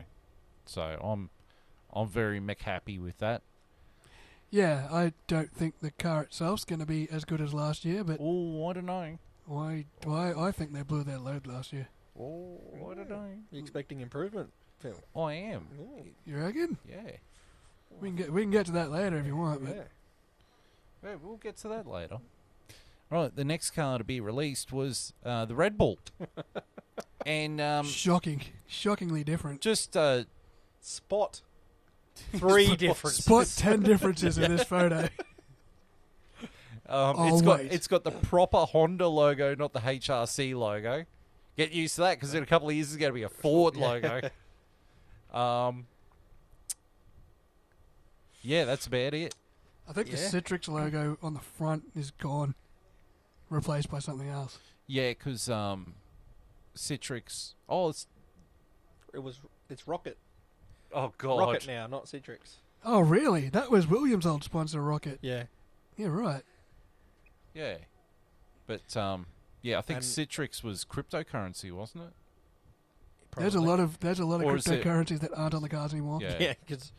So I'm very happy with that. Yeah, I don't think the car itself's going to be as good as last year, but Oh, I don't know. I think they blew their load last year. Oh, I don't know. You expecting improvement, Phil? I am. You reckon? Yeah. We can get to that later if you want. But Yeah, we'll get to that later. Right, the next car to be released was the Red Bull. And shockingly different. just Spot 3 differences. Spot 10 differences in this photo. Wait. it's got the proper Honda logo, not the HRC logo. Get used to that because in a couple of years it's going to be a Ford logo. Yeah, that's about it. I think the Citrix logo on the front is gone, replaced by something else. Yeah, because Citrix. Oh, It's Rocket. oh god. Rocket now, not Citrix. Oh, really? That was Williams' old sponsor, Rocket. Yeah. Yeah, right. Yeah, but yeah, I think And- Citrix was cryptocurrency, wasn't it? There's a lot of Or is it- cryptocurrencies that aren't on the cars anymore. Yeah. Yeah, because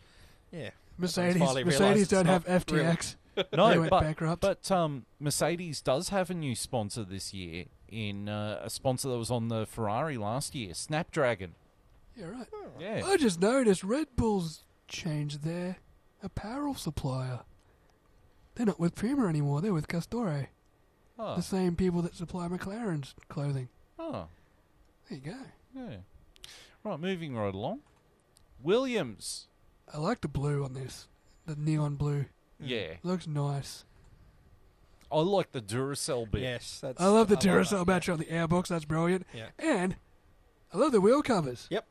Mercedes finally don't realised have it's not FTX. They No, went but bankrupt. Mercedes does have a new sponsor this year in a sponsor that was on the Ferrari last year, Snapdragon. Yeah, right. Yeah. I just noticed Red Bull's changed their apparel supplier. They're not with Puma anymore. They're with Castore. Oh. The same people that supply McLaren's clothing. Oh. There you go. Yeah. Right, moving right along. Williams. I like the blue on this. The neon blue. Yeah. Looks nice. I like the Duracell bit. Yes, that's. I love the that, Duracell battery on the airbox. That's brilliant. Yeah. And I love the wheel covers. Yep.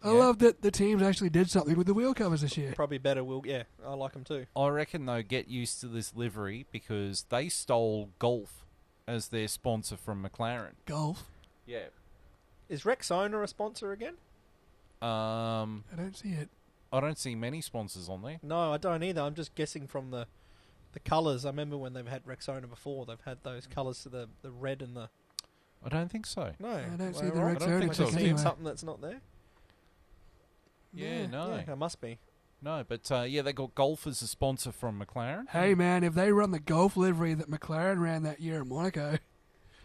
I Yeah. love that the teams actually did something with the wheel covers this year. Probably better. Yeah, I like them too. I reckon they'll get used to this livery because they stole Golf as their sponsor from McLaren. Golf. Yeah. Is Rexona a sponsor again? I don't see it. I don't see many sponsors on there. No, I don't either. I'm just guessing from the colours. I remember when they've had Rexona before, they've had those colours to the red and the... I don't think so. No. I don't see Well, the right. I don't think Rexona so. tick I've seen anyway. something that's not there. Yeah, no. Yeah, it must be. No, but they got Golf as a sponsor from McLaren. Hey man, if they run the Golf livery that McLaren ran that year in Monaco,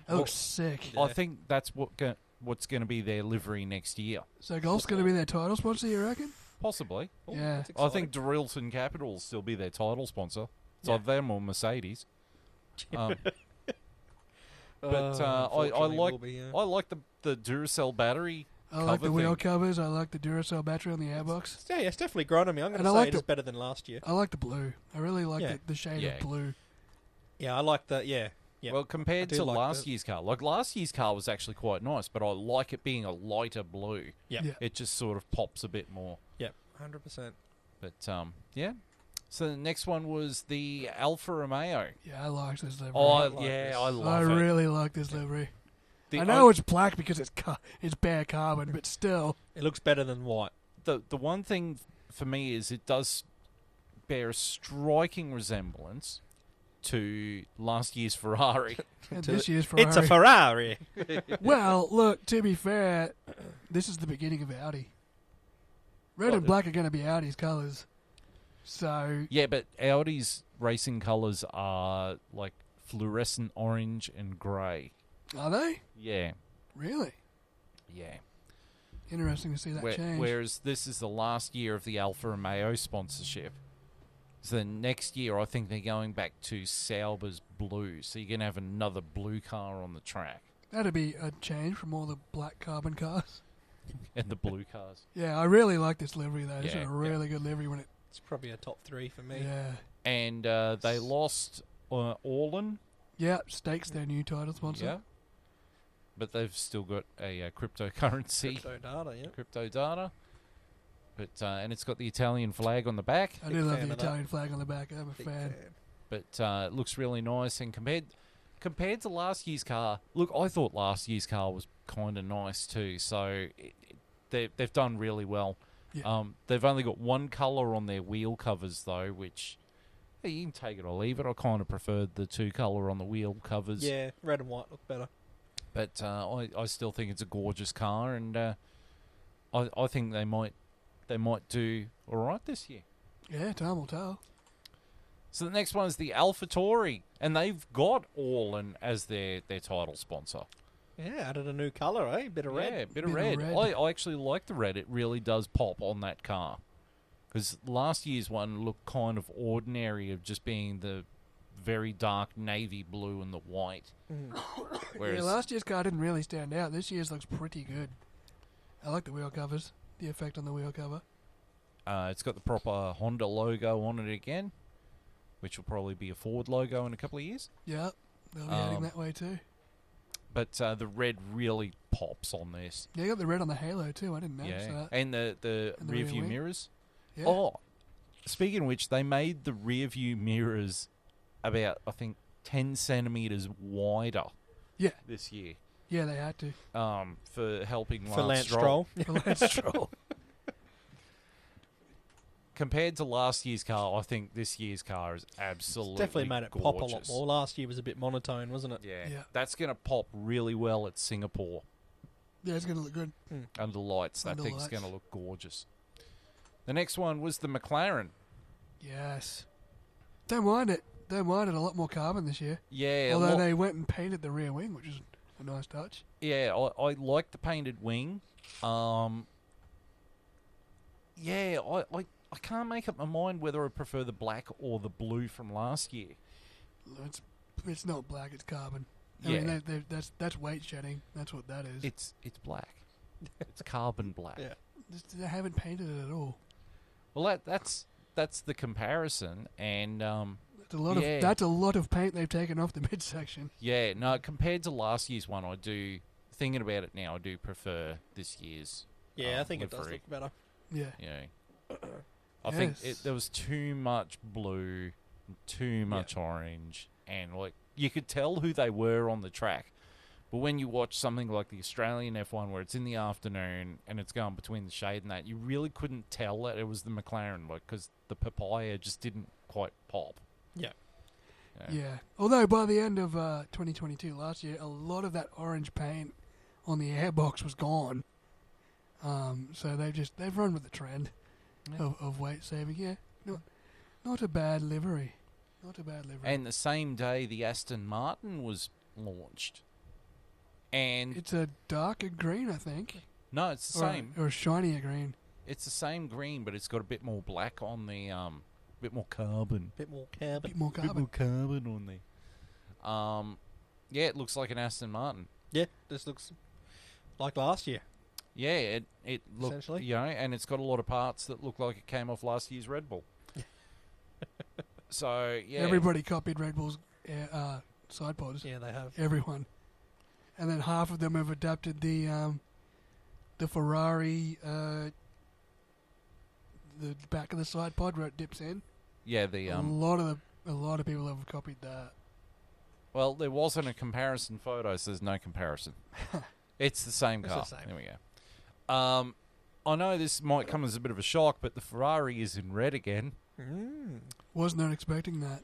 that looks sick. Yeah. I think that's what's going to be their livery next year. So Golf's going to be their title sponsor, you reckon? Possibly. Oh, Yeah. that's I think exciting. Dorilton Capital will still be their title sponsor. It's Yeah. either them or Mercedes. But Unfortunately, I like will be, yeah. I like the Duracell battery. I like the wheel thing. covers. I like the Duracell battery on the airbox. Yeah, it's definitely grown on me. I'm going And to I say like it is the- better than last year. I like the blue. I really like Yeah. the shade Yeah. of blue. Yeah, I like the... Yeah. Yeah. Well, compared I do to like last the- year's car, like last year's car was actually quite nice, but I like it being a lighter blue. Yeah. Yeah. It just sort of pops a bit more. Yeah, 100%. But yeah. So the next one was the Alfa Romeo. Yeah, I like this livery. Oh like yeah, this. I I love it. really like this livery. The I know it's black because it's bare carbon, but still. It looks better than white. the one thing for me is it does bear a striking resemblance to last year's Ferrari. And To this the- year's Ferrari. It's a Ferrari. Well, look, to be fair, this is the beginning of Audi. Red Well, and black are going to be Audi's colours. So, Yeah, but Audi's racing colours are like fluorescent orange and grey. are they? Yeah, Really? yeah. Interesting to see that change. Whereas this is the last year of the Alfa Romeo sponsorship. So next year, I think they're going back to Sauber's blue. So you're going to have another blue car on the track. That'd be a change from all the black carbon cars. And the blue cars. Yeah, I really like this livery, though. This Yeah, is a really good livery when it... It's probably a top 3 for me. Yeah. And they lost Orlan. Yeah, Stake's their new title sponsor. Yeah. But they've still got a cryptocurrency, Crypto data, yeah. crypto data. But and it's got the Italian flag on the back. I Big do love fan the of that. Italian flag on the back. I'm a Big fan. But it looks really nice. And compared to last year's car, look, I thought last year's car was kind of nice too. So they've done really well. Yeah. They've only got one colour on their wheel covers though, which hey, you can take it or leave it. I kind of preferred the two colour on the wheel covers. Yeah, red and white look better. But I still think it's a gorgeous car, and I think they might do all right this year. Yeah, time will tell. So the next one is the AlphaTauri, and they've got Orlan as their title sponsor. Yeah, added a new colour, eh? Bit of red. Yeah, bit of Bit of red. red. I actually like the red. It really does pop on that car. Because last year's one looked kind of ordinary of just being the very dark navy blue and the white. Mm. Whereas Yeah, last year's car didn't really stand out. This year's looks pretty good. I like the wheel covers. The effect on the wheel cover. it's got the proper Honda logo on it again, which will probably be a Ford logo in a couple of years. Yeah, they'll be heading Um, that way too. But the red really pops on this. Yeah, you got the red on the halo too. I didn't notice Yeah, that. and the And the rear rear view wing. mirrors. Yeah. Oh, speaking of which, they made the rear view mirrors about, I think, 10 centimetres wider Yeah, this year yeah, they had to. for helping For Lance Stroll. For Lance Stroll. Compared to last year's car, I think this year's car is absolutely Definitely made it gorgeous. pop a lot more. Last year was a bit monotone, wasn't it? Yeah, Yeah. that's going to pop really well at Singapore. Yeah, it's gonna look good. Under lights, that Under thing's lights. going to look gorgeous. The next one was the McLaren. Yes. Don't mind it. Don't mind it. A lot more carbon this year. Yeah, Although they went and painted the rear wing, which is a nice touch. yeah, I like the painted wing. Yeah, I can't make up my mind whether I prefer the black or the blue from last year. It's not black. It's carbon. I Yeah. mean, that's weight shedding. That's what that is. It's black. It's carbon black. Yeah. They haven't painted it at all. Well, that's the comparison, and That's a lot of paint they've taken off the midsection. yeah, no, compared to last year's one, I do thinking about it now. I do prefer this year's. Yeah, I think it does livery. look better. Yeah. Yeah, I think Yes. there was too much blue, too much orange, and like you could tell who they were on the track. But when you watch something like the Australian F1 where it's in the afternoon and it's going between the shade and that, you really couldn't tell that it was the McLaren, because the papaya just didn't quite pop. Yeah. Yeah. Although by the end of 2022 last year, a lot of that orange paint on the airbox was gone. So they've run with the trend of weight saving. Yeah. Not a bad livery. Not a bad livery. And the same day, the Aston Martin was launched. And it's a darker green, I think. no, it's the same. Or a shinier green. It's the same green, but it's got a bit more black on the bit more carbon. Bit more carbon. Bit more Bit more carbon. carbon on there. Yeah, it looks like an Aston Martin. Yeah, this looks like last year. Yeah, it looked, Essentially. and it's got a lot of parts that look like it came off last year's Red Bull. So yeah, Everybody copied Red Bull's side pods. Yeah, they have. Everyone. And then half of them have adapted the Ferrari, the back of the side pod where it dips in. yeah, the a lot of people have copied that. well, there wasn't a comparison photo, so there's no comparison. It's the same It's car. the same. There we go. I know this might come as a bit of a shock, but the Ferrari is in red again. Was not expecting that.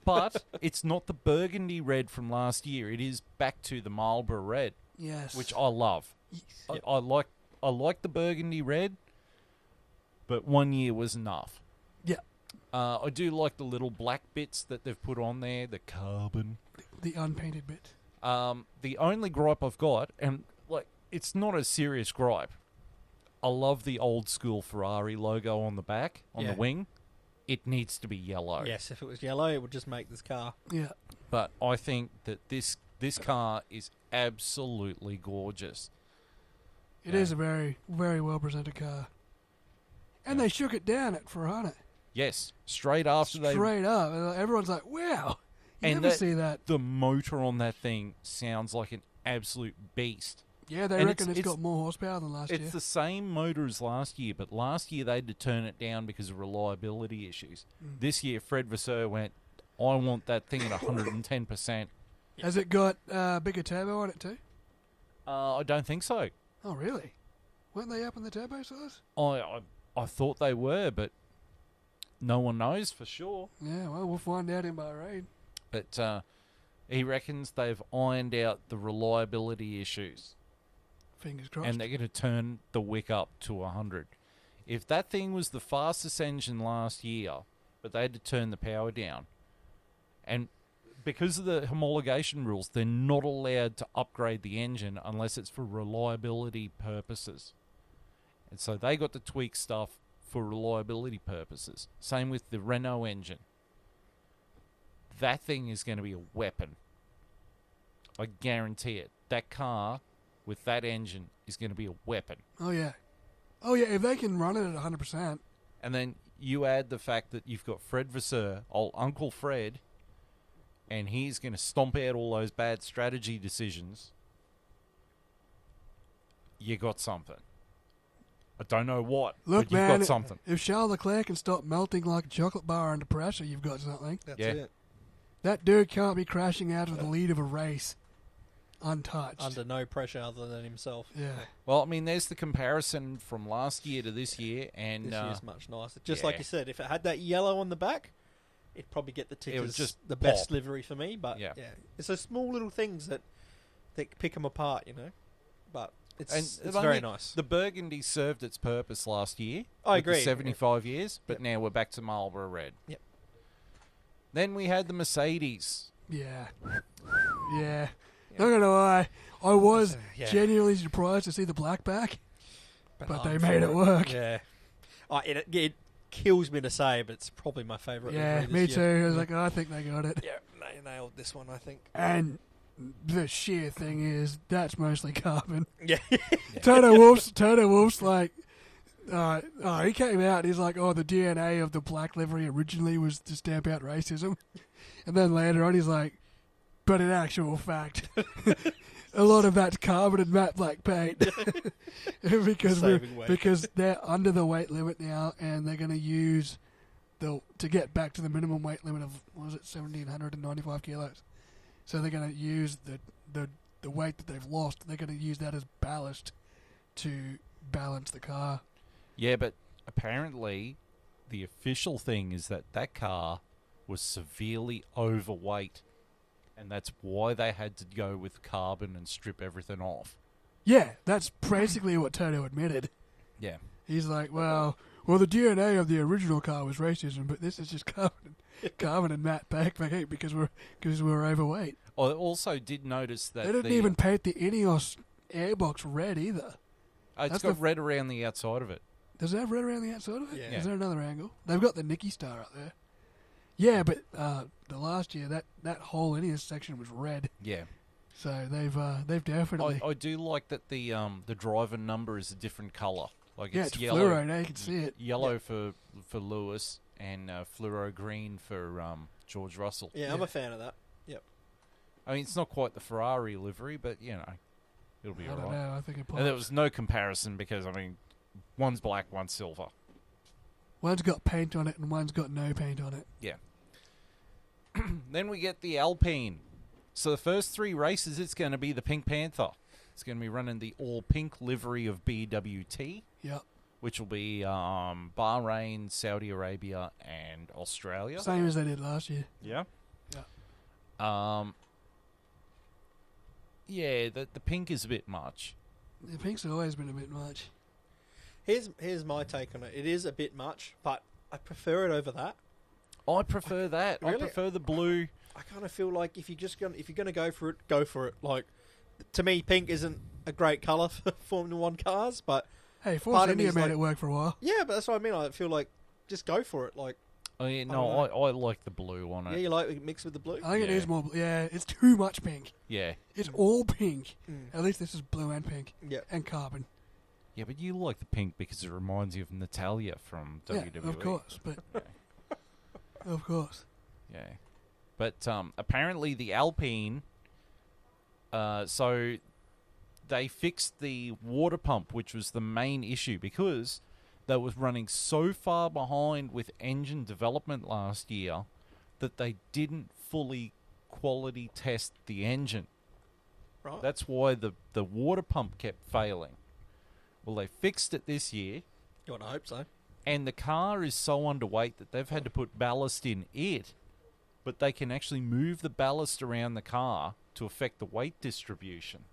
But it's not the burgundy red from last year. It is back to the Marlboro red, Yes. which I love. Yep. I like the burgundy red, but 1 year was enough. Yeah. I do like the little black bits that they've put on there, the carbon. The unpainted bit. The only gripe I've got, and like it's not a serious gripe, I love the old school Ferrari logo on the back, on Yeah. the wing. It needs to be yellow. Yes, if it was yellow, it would just make this car. Yeah. But I think that this car is absolutely gorgeous. It is a very, very well presented car. And they shook it down at Ferrari. Yes, straight after Straight up. And everyone's like, wow. You And never see that. the motor on that thing sounds like an absolute beast. Yeah, they and reckon it's- it's got more horsepower than last year. It's the same motor as last year, but last year they had to turn it down because of reliability issues. This year, Fred Vasseur went, I want that thing at 110%. Has it got bigger turbo on it too? I don't think so. Oh, really? Weren't they up in the turbo size? I thought they were, but no one knows for sure. Yeah, well, we'll find out in Bahrain. But he reckons they've ironed out the reliability issues. Fingers crossed. And they're going to turn the wick up to 100. If that thing was the fastest engine last year, but they had to turn the power down, and because of the homologation rules, they're not allowed to upgrade the engine unless it's for reliability purposes. And so they got to tweak stuff for reliability purposes. Same with the Renault engine. That thing is going to be a weapon. I guarantee it. That car with that engine is going to be a weapon. Oh, yeah. Oh, yeah, if they can run it at 100%. And then you add the fact that you've got Fred Vasseur, old Uncle Fred, and he's going to stomp out all those bad strategy decisions. You got something. I don't know what, Look, but you've man, got something. if Charles Leclerc can stop melting like a chocolate bar under pressure, you've got something. That's Yeah. it. That dude can't be crashing out of the lead of a race untouched. Under no pressure other than himself. Yeah. Well, I mean, there's the comparison from last year to this year, and This year's much nicer. Just like yeah. you said, if it had that yellow on the back, it'd probably get the tick It would as just the best pop. livery for me. But Yeah. it's those small little things that pick them apart, you know. But it's I very mean, nice. The Burgundy served its purpose last year. I with the agree. 75 years, but Yep. now we're back to Marlboro Red. Yep. Then we had the Mercedes. Yeah. Yeah. Not gonna lie, I was Yeah. genuinely surprised to see the black back, but they I'm made for it work. Yeah. It kills me to say, but it's probably my favourite. Yeah, livery me this too. year. I was like, oh, I think they got it. Yeah, they nailed this one, I think. And the sheer thing is, that's mostly carbon. Yeah. Toto Wolff's like, he came out and he's like, oh, the DNA of the black livery originally was to stamp out racism. And then later on he's like, but in actual fact, a lot of that's carbon and matte black paint. Saving weight. because they're under the weight limit now and they're going to use to get back to the minimum weight limit of, what was it, 1,795 kilos. So they're going to use the weight that they've lost, they're going to use that as ballast to balance the car. Yeah, but apparently the official thing is that car was severely overweight, and that's why they had to go with carbon and strip everything off. Yeah, that's basically what Toto admitted. Yeah. He's like, well, the DNA of the original car was racism, but this is just carbon and matte paint because we're overweight. I also did notice that They didn't even paint the Ineos airbox red either. It's That's got red around the outside of it. Does it have red around the outside of it? Yeah. Is there another angle? They've got the Nicky Star up there. Yeah, but the last year that whole Ineos section was red. Yeah. So they've definitely. I do like that the driver number is a different colour. Like Yeah, it's it's yellow. fluoro, now you can see it. Yellow for Lewis and fluoro green for George Russell. Yeah, I'm a fan of that. Yep. I mean, it's not quite the Ferrari livery, but you know, it'll be I don't alright. know. I think it And there pops. was no comparison because I mean, one's black, one's silver. One's got paint on it and one's got no paint on it. Yeah. Then we get the Alpine. So the first three races, it's going to be the Pink Panther. It's going to be running the all-pink livery of BWT, Yep. which will be Bahrain, Saudi Arabia, and Australia. Same as they did last year. Yeah. Yeah. Yeah, the pink is a bit much. The pink's always been a bit much. Here's my take on it. It is a bit much, but I prefer it over that. I prefer that. I Really? prefer the blue. I kind of feel like if you're gonna go for it, go for it. Like, to me, pink isn't a great colour for Formula One cars, but Hey, Part Force of me India is made like- it work for a while. yeah, but that's what I mean. I feel like just go for it. Like, Oh, yeah, don't no, I like the blue on yeah, it. you like it mixed with the blue. I think it Yeah. needs more. Yeah, it's too much pink. Yeah. It's all pink. Mm. At least this is blue and pink Yeah, and carbon. Yeah, but you like the pink because it reminds you of Natalia from WWE. Yeah, of course. But of course. Yeah. But apparently the Alpine, so they fixed the water pump, which was the main issue because they was running so far behind with engine development last year that they didn't fully quality test the engine. right. That's why the water pump kept failing. Well, they fixed it this year, You want to hope so. and the car is so underweight that they've had to put ballast in it, but they can actually move the ballast around the car to affect the weight distribution.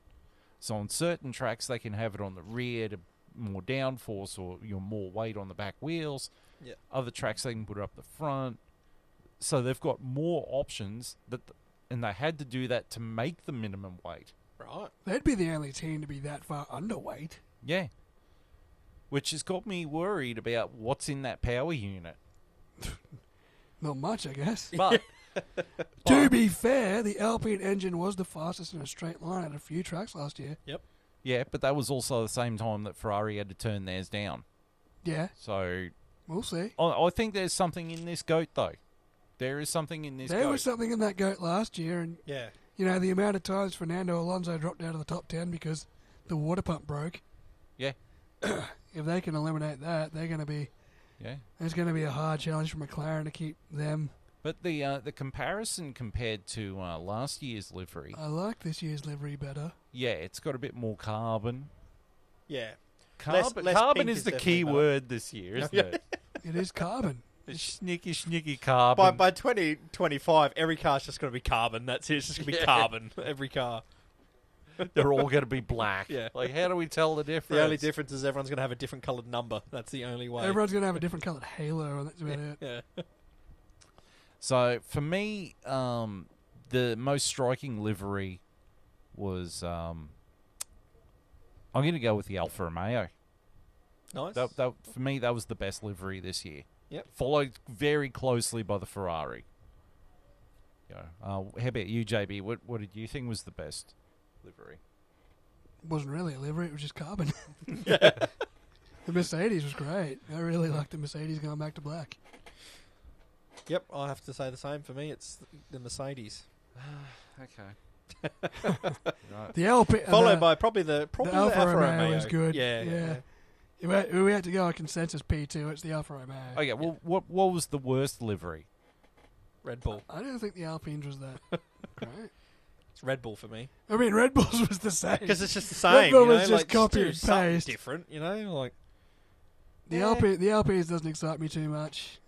So on certain tracks, they can have it on the rear to more downforce or more weight on the back wheels. Yeah. Other tracks, they can put it up the front. So they've got more options, and they had to do that to make the minimum weight. Right. They'd be the only team to be that far underweight. Yeah. Which has got me worried about what's in that power unit. Not much, I guess. But To be fair, the Alpine engine was the fastest in a straight line at a few tracks last year. yeah, but that was also the same time that Ferrari had to turn theirs down. Yeah, So we'll see. I think there's something in this goat, though. There is something in this There goat. was something in that goat last year, and Yeah. you know the amount of times Fernando Alonso dropped out of the top 10 because the water pump broke. Yeah. If they can eliminate that, they're going to be. Yeah. It's going to be a hard challenge for McLaren to keep them. But the comparison compared to last year's livery, I like this year's livery better. yeah, it's got a bit more carbon. Yeah. Carbon, less carbon pink is is the definitely key better. word this year, isn't it? It is carbon. It's snicky carbon. By 2025, every car's just going to be carbon. That's it. It's just going to be carbon. Every car. They're all going to be black. Yeah. Like, how do we tell the difference? The only difference is everyone's going to have a different coloured number. That's the only way. Everyone's going to have a different coloured halo, and that's about it. Yeah. So for me, the most striking livery was I'm going to go with the Alfa Romeo. Nice. That for me, that was the best livery this year. Yep. Followed very closely by the Ferrari. How about you, JB? What did you think was the best livery? It wasn't really a livery, it was just carbon. The Mercedes was great. I really liked the Mercedes going back to black. Yep, I have to say the same. For me, it's the Mercedes. Okay. Right. The Alp Followed by probably the Alfa Romeo was good. Yeah. We had to go on consensus P2. It's the Alfa Romeo. Okay, well, what was the worst livery? Red Bull. I don't think the Alpines was that great. It's Red Bull for me. I mean, Red Bulls was the same. Because it's just the same. Red Bull you know? was just like, copy do and something paste. different, you know? Like The Alpines doesn't excite me too much.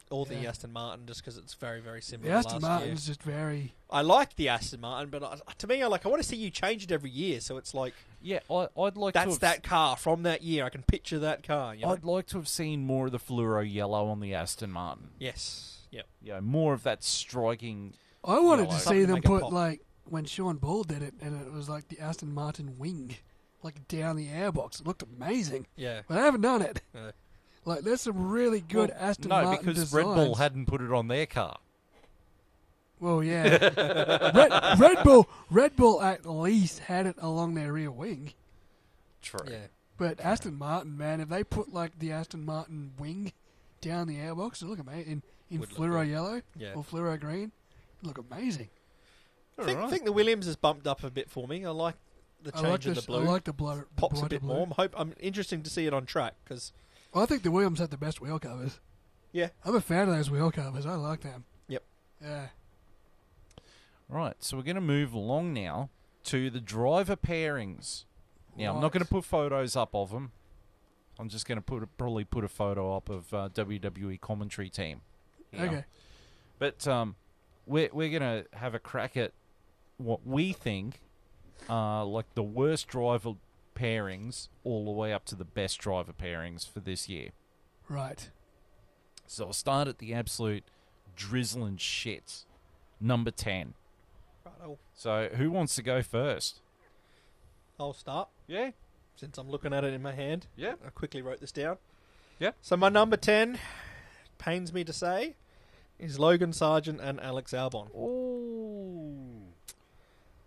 or the Yeah. Aston Martin, just because it's very, very The similar. Aston last Martin's year. just very... I like the Aston Martin, but to me, I want to see you change it every year. So it's like Yeah, I'd like to that's have, that car from that year. I can picture that car. You know? I'd like to have seen more of the fluoro yellow on the Aston Martin. Yes. Yep. Yeah, more of that striking. I wanted to Yellow. see Something to them make it put, pop. like, when Sean Bull did it, and it was like the Aston Martin wing, like down the airbox. It looked amazing. Yeah. But they haven't done it. No. Like, there's some really good Well, Aston no, Martin because designs. Red Bull hadn't put it on their car. Well, yeah. Red Bull at least had it along their rear wing. True. Yeah. But Aston Martin, man, if they put like the Aston Martin wing down the airbox, it look amazing. In Would look fluoro good. yellow Yeah. or fluoro green, it look amazing. I think the Williams has bumped up a bit for me. I like the I change like of this. the I blue. like the blue. Pops a brighter bit blue. more. I'm interesting to see it on track because I think the Williams had the best wheel covers. yeah. I'm a fan of those wheel covers. I like them. Yep. Yeah. Right, so we're going to move along now to the driver pairings. Now, I'm not Right. going to put photos up of them. I'm just going to probably put a photo up of WWE commentary team. here. Okay. But we're going to have a crack at what we think are like the worst driver pairings all the way up to the best driver pairings for this year. Right. So I'll start at the absolute drizzling shit. Number 10. Right, So who wants to go first? I'll start Yeah. since I'm looking at it in my hand. Yeah. I quickly wrote this down. Yeah. So my number 10, pains me to say, is Logan Sargent and Alex Albon. Oh.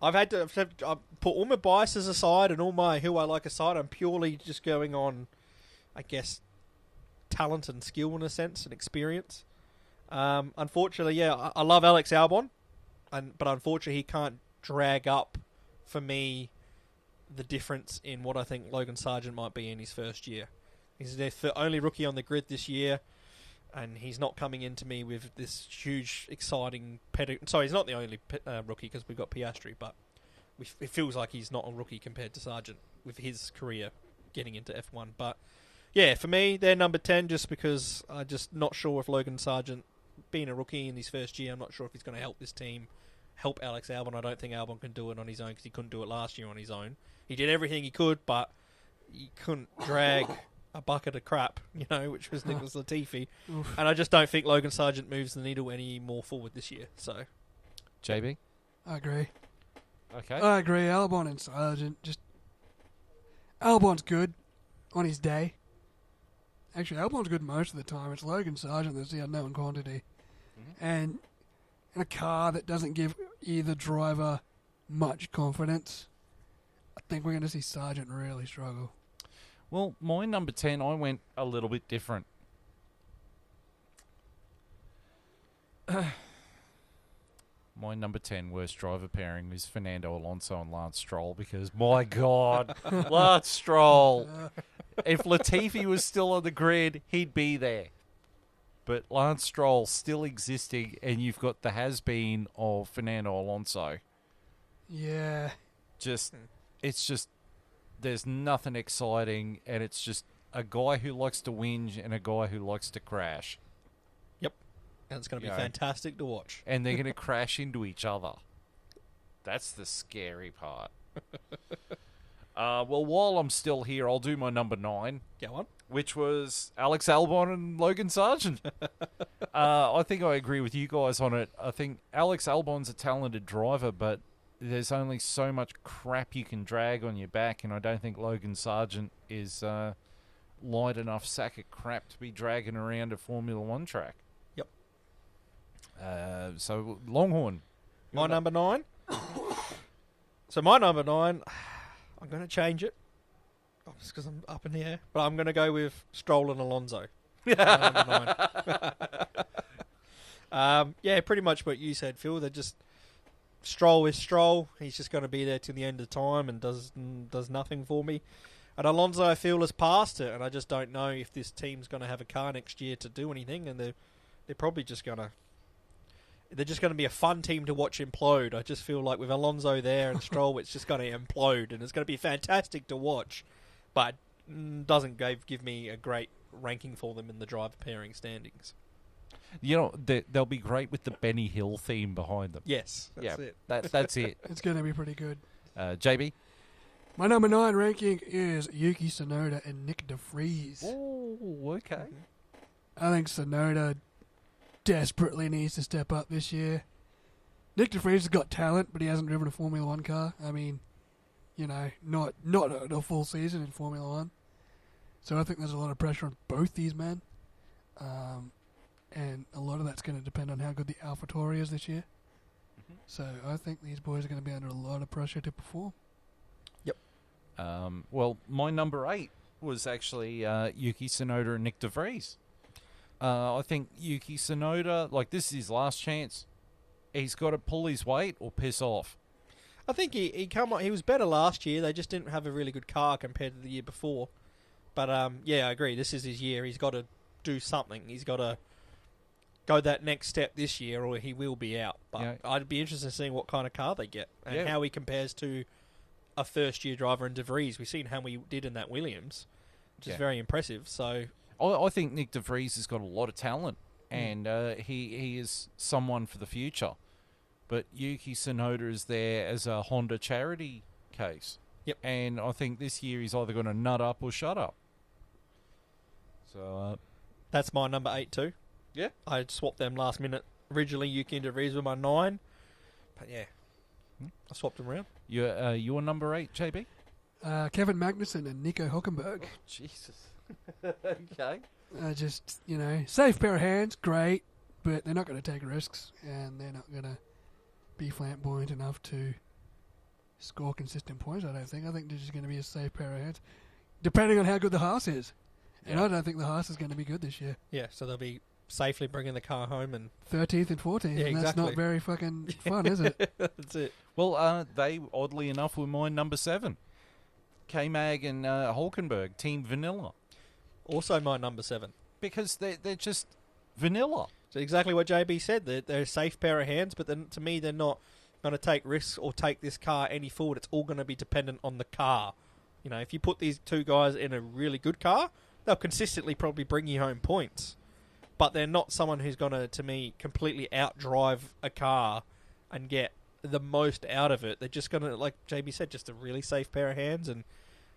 I've put all my biases aside and all my who I like aside. I'm purely just going on, I guess, talent and skill in a sense and experience. Unfortunately, yeah, I love Alex Albon, but unfortunately he can't drag up for me the difference in what I think Logan Sargent might be in his first year. He's the only rookie on the grid this year, and he's not coming into me with this huge, exciting pedigree. Sorry, he's not the only rookie because we've got Piastri, but it feels like he's not a rookie compared to Sargent with his career getting into F1. But yeah, for me, they're number 10 just because I'm just not sure if Logan Sargent, being a rookie in his first year, I'm not sure if he's going to help this team, help Alex Albon. I don't think Albon can do it on his own because he couldn't do it last year on his own. He did everything he could, but he couldn't drag a bucket of crap, which was Nicholas Latifi. Oof. And I just don't think Logan Sargent moves the needle any more forward this year. So JB? I agree. Okay. I agree. Albon and Sargent. Just Albon's good on his day. Actually, Albon's good most of the time. It's Logan Sargent that's the unknown quantity. And in a car that doesn't give either driver much confidence, I think we're going to see Sargent really struggle. Well, my number 10, I went a little bit different. My number 10 worst driver pairing is Fernando Alonso and Lance Stroll because, my God, Lance Stroll. If Latifi was still on the grid, he'd be there. But Lance Stroll still existing, and you've got the has-been of Fernando Alonso. Yeah. It's just, there's nothing exciting, and it's just a guy who likes to whinge and a guy who likes to crash. and it's going to be Yeah. fantastic to watch. And they're going to crash into each other. That's the scary part. Well, while I'm still here, I'll do my number 9, Go on. which was Alex Albon and Logan Sargent. I think I agree with you guys on it. I think Alex Albon's a talented driver, but there's only so much crap you can drag on your back, and I don't think Logan Sargent is light enough sack of crap to be dragging around a Formula One track. Yep. So Longhorn. My number 9. So my number 9, I'm going to change it. Oh, just because I'm up in the air. But I'm going to go with Stroll and Alonso. Number 9. Yeah, pretty much what you said, Phil. They're just... Stroll is Stroll. He's just going to be there till the end of time and does nothing for me. And Alonso, I feel, has passed it. And I just don't know if this team's going to have a car next year to do anything. And they're probably just going to... They're just going to be a fun team to watch implode. I just feel like with Alonso there and Stroll, it's just going to implode. And it's going to be fantastic to watch. But doesn't give me a great ranking for them in the driver pairing standings. You know, they'll be great with the Benny Hill theme behind them. Yes, that's it. That's it. It's going to be pretty good. JB? My number 9 ranking is Yuki Tsunoda and Nick De Vries. Oh, okay. I think Tsunoda desperately needs to step up this year. Nick De Vries has got talent, but he hasn't driven a Formula One car. I mean, you know, not a full season in Formula One. So I think there's a lot of pressure on both these men. And a lot of that's going to depend on how good the AlphaTauri is this year. Mm-hmm. So I think these boys are going to be under a lot of pressure to perform. Yep. Well, my number 8 was actually Yuki Tsunoda and Nick De Vries. I think Yuki Tsunoda, like, this is his last chance. He's got to pull his weight or piss off. I think he was better last year. They just didn't have a really good car compared to the year before. But yeah, I agree. This is his year. He's got to do something. He's got to go that next step this year, or he will be out. But yeah. I'd be interested in seeing what kind of car they get and how he compares to a first-year driver in De Vries. We've seen how he did in that Williams, which is very impressive. So I think Nick De Vries has got a lot of talent, and he is someone for the future. But Yuki Tsunoda is there as a Honda charity case. Yep. And I think this year he's either going to nut up or shut up. So that's my number 8 too. Yeah. I swapped them last minute. Originally, Yuki and De Vries were my 9. But yeah, I swapped them around. Your number 8, JB? Kevin Magnussen and Nico Hülkenberg. Oh, Jesus. Okay. Just, you know, safe pair of hands, great, but they're not going to take risks, and they're not going to be flamboyant enough to score consistent points, I don't think. I think they're just going to be a safe pair of hands, depending on how good the Haas is. And I don't think the Haas is going to be good this year. Yeah, so they'll be safely bringing the car home and 13th and 14th, yeah, and that's exactly. not very fucking fun, is it? That's it. Well, they, oddly enough, were my number 7. K-Mag and Hulkenberg, Team Vanilla. Also my number 7. Because they're just vanilla. So exactly what JB said. They're a safe pair of hands, but then to me they're not going to take risks or take this car any forward. It's all going to be dependent on the car. You know, if you put these two guys in a really good car, they'll consistently probably bring you home points. But they're not someone who's going to me, completely outdrive a car and get the most out of it. They're just going to, like JB said, just a really safe pair of hands. And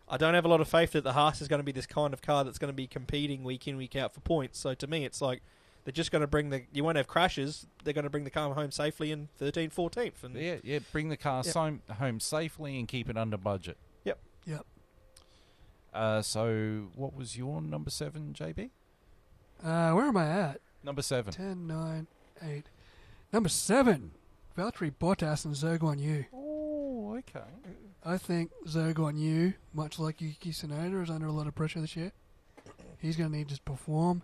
I don't have a lot of faith that the Haas is going to be this kind of car that's going to be competing week in, week out for points. So to me, it's like they're just going to bring you won't have crashes. They're going to bring the car home safely in 13th, 14th. And yeah, bring the car home safely and keep it under budget. Yep. So what was your number 7, JB? Where am I at? Number 7. 10, 9, 8. Number 7, Valtteri Bottas and Zhou Guanyu. Oh, okay. I think Zhou Guanyu, much like Yuki Tsunoda, is under a lot of pressure this year. He's going to need to perform.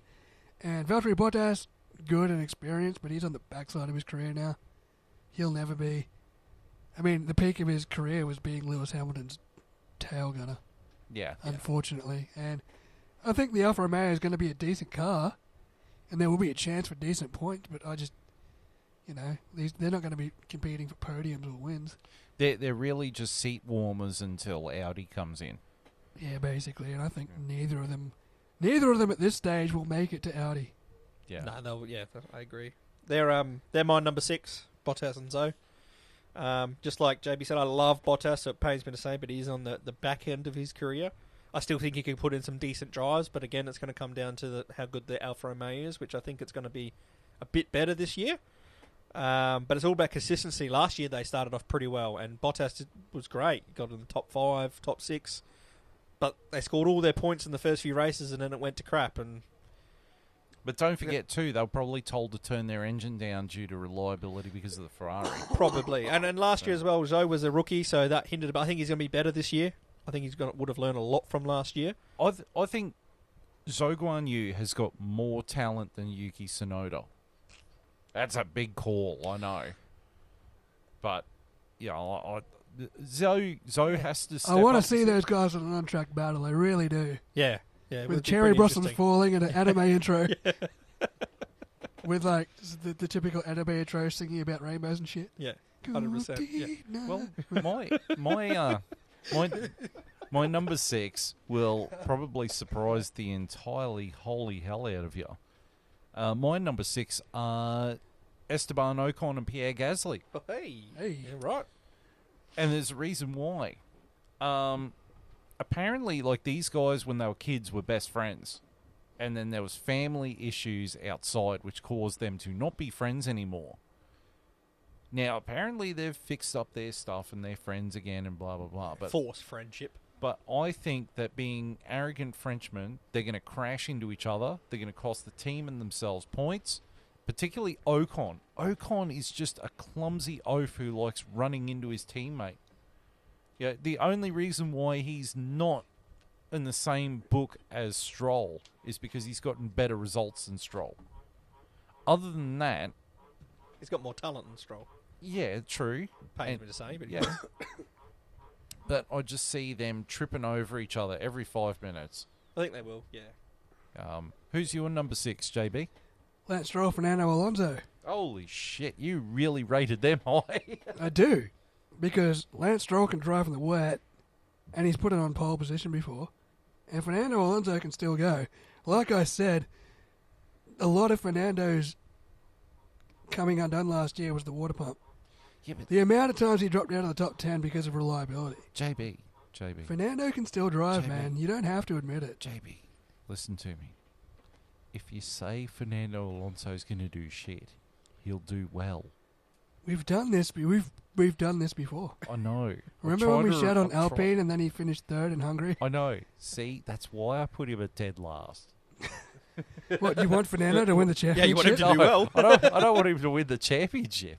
And Valtteri Bottas, good and experienced, but he's on the backside of his career now. He'll never be... I mean, the peak of his career was being Lewis Hamilton's tail gunner. Yeah. Unfortunately. And I think the Alfa Romeo is going to be a decent car, and there will be a chance for decent points, but I just... You know, they're not going to be competing for podiums or wins. They're really just seat warmers until Audi comes in. Yeah, basically, and I think neither of them at this stage will make it to Audi. Yeah. No, I agree. They're my number 6, Bottas and Zhou. Just like JB said, I love Bottas, so it pains me to say, but he's on the back end of his career. I still think he can put in some decent drives, but again, it's going to come down to how good the Alfa Romeo is, which I think it's going to be a bit better this year. But it's all about consistency. Last year they started off pretty well, and Bottas was great. He got in the top 5, top 6. But they scored all their points in the first few races, and then it went to crap. But don't forget, too, they were probably told to turn their engine down due to reliability because of the Ferrari. Probably. And last year as well, Zhou was a rookie, so that hindered. But I think he's going to be better this year. I think would have learned a lot from last year. I think Zhou Guanyu has got more talent than Yuki Tsunoda. That's a big call, I know. But, Zhou has to step I want to up see those guys in an on-track battle. I really do. Yeah. With cherry blossoms falling and an anime intro. With, like, the typical anime intro singing about rainbows and shit. Yeah, 100%. Yeah. Well, my number 6 will probably surprise the entirely holy hell out of you. My number 6 are Esteban Ocon and Pierre Gasly. Oh, hey. Yeah, right. And there's a reason why. Apparently, like, these guys, when they were kids, were best friends. And then there was family issues outside which caused them to not be friends anymore. Now, apparently they've fixed up their stuff and they're friends again and blah, blah, blah. But forced friendship. But I think that being arrogant Frenchmen, they're going to crash into each other. They're going to cost the team and themselves points, particularly Ocon. Ocon is just a clumsy oaf who likes running into his teammate. Yeah, the only reason why he's not in the same book as Stroll is because he's gotten better results than Stroll. Other than that... He's got more talent than Stroll. Yeah, true. Pains me to say, but yeah. But I just see them tripping over each other every 5 minutes. I think they will, yeah. Who's your number 6, JB? Lance Stroll, Fernando Alonso. Holy shit, you really rated them high. I do. Because Lance Stroll can drive in the wet, and he's put it on pole position before. And Fernando Alonso can still go. Like I said, a lot of Fernando's coming undone last year was the water pump. Yeah, but the amount of times he dropped out of the top 10 because of reliability. JB. Fernando can still drive, man. You don't have to admit it. JB, listen to me. If you say Fernando Alonso's going to do shit, he'll do well. We've done this. We've done this before. I know. Remember when we shat on Alpine and then he finished 3rd in Hungary? I know. See, that's why I put him at dead last. What, you want Fernando to win the championship? Yeah, you want him to do well. I don't want him to win the championship.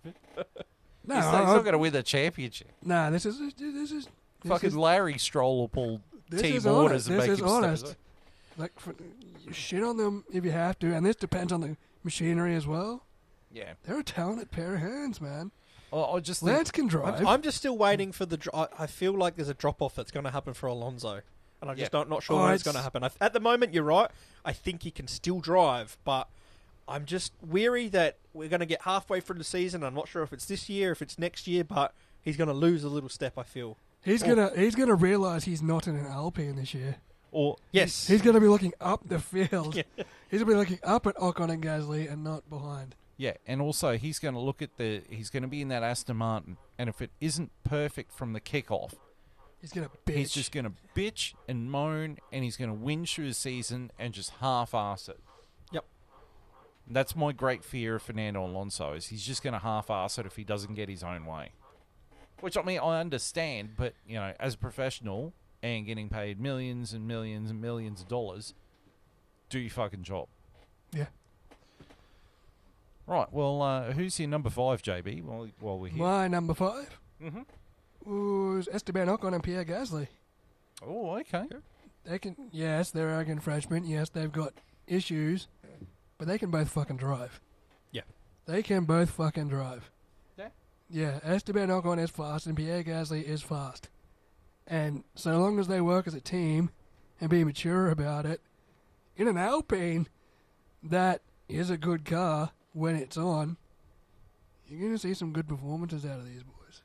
No, he's not going to win the championship. Nah, this is fucking Larry Stroll will pull team orders orders and this make is him honest. step. Like, you shit on them if you have to, and this depends on the machinery as well. Yeah, they're a talented pair of hands, man. I just Lance can drive. I'm just still waiting for the. I feel like there's a drop off that's going to happen for Alonso, and I'm just not sure when it's going to happen. At the moment, you're right. I think he can still drive, but I'm just weary that we're going to get halfway through the season. I'm not sure if it's this year, if it's next year, but he's going to lose a little step. I feel he's gonna realize he's not in an Alpine this year. Or yes, he's going to be looking up the field. Yeah. He's going to be looking up at Ocon and Gasly and not behind. Yeah, and also he's going to look at he's going to be in that Aston Martin, and if it isn't perfect from the kickoff, he's going to bitch. He's just going to bitch and moan, and he's going to win through the season and just half-ass it. Yep. That's my great fear of Fernando Alonso, is he's just going to half-ass it if he doesn't get his own way. Which, I mean, I understand, but, you know, as a professional and getting paid millions and millions and millions of dollars, do your fucking job. Yeah. Right, well, who's your number 5, JB, while we're here? My number 5 was Esteban Ocon and Pierre Gasly. Oh, okay. They're arrogant Frenchmen. Yes, they've got issues, but they can both fucking drive. Yeah. They can both fucking drive. Yeah? Yeah, Esteban Ocon is fast and Pierre Gasly is fast. And so long as they work as a team and be mature about it, in an Alpine, that is a good car when it's on. You're going to see some good performances out of these boys.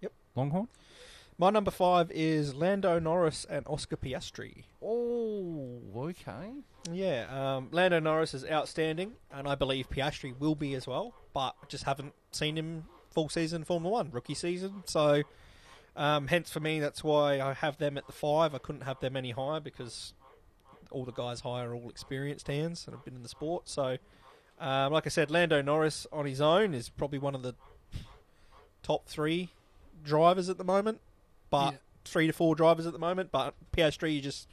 Yep. Longhorn? My number 5 is Lando Norris and Oscar Piastri. Oh, okay. Yeah, Lando Norris is outstanding, and I believe Piastri will be as well, but I just haven't seen him full season Formula 1, rookie season, so hence for me, that's why I have them at the 5. I couldn't have them any higher because all the guys higher are all experienced hands and have been in the sport, so Like I said, Lando Norris on his own is probably one of the top 3 drivers at the moment, but 3 to 4 drivers at the moment. But Piastri, just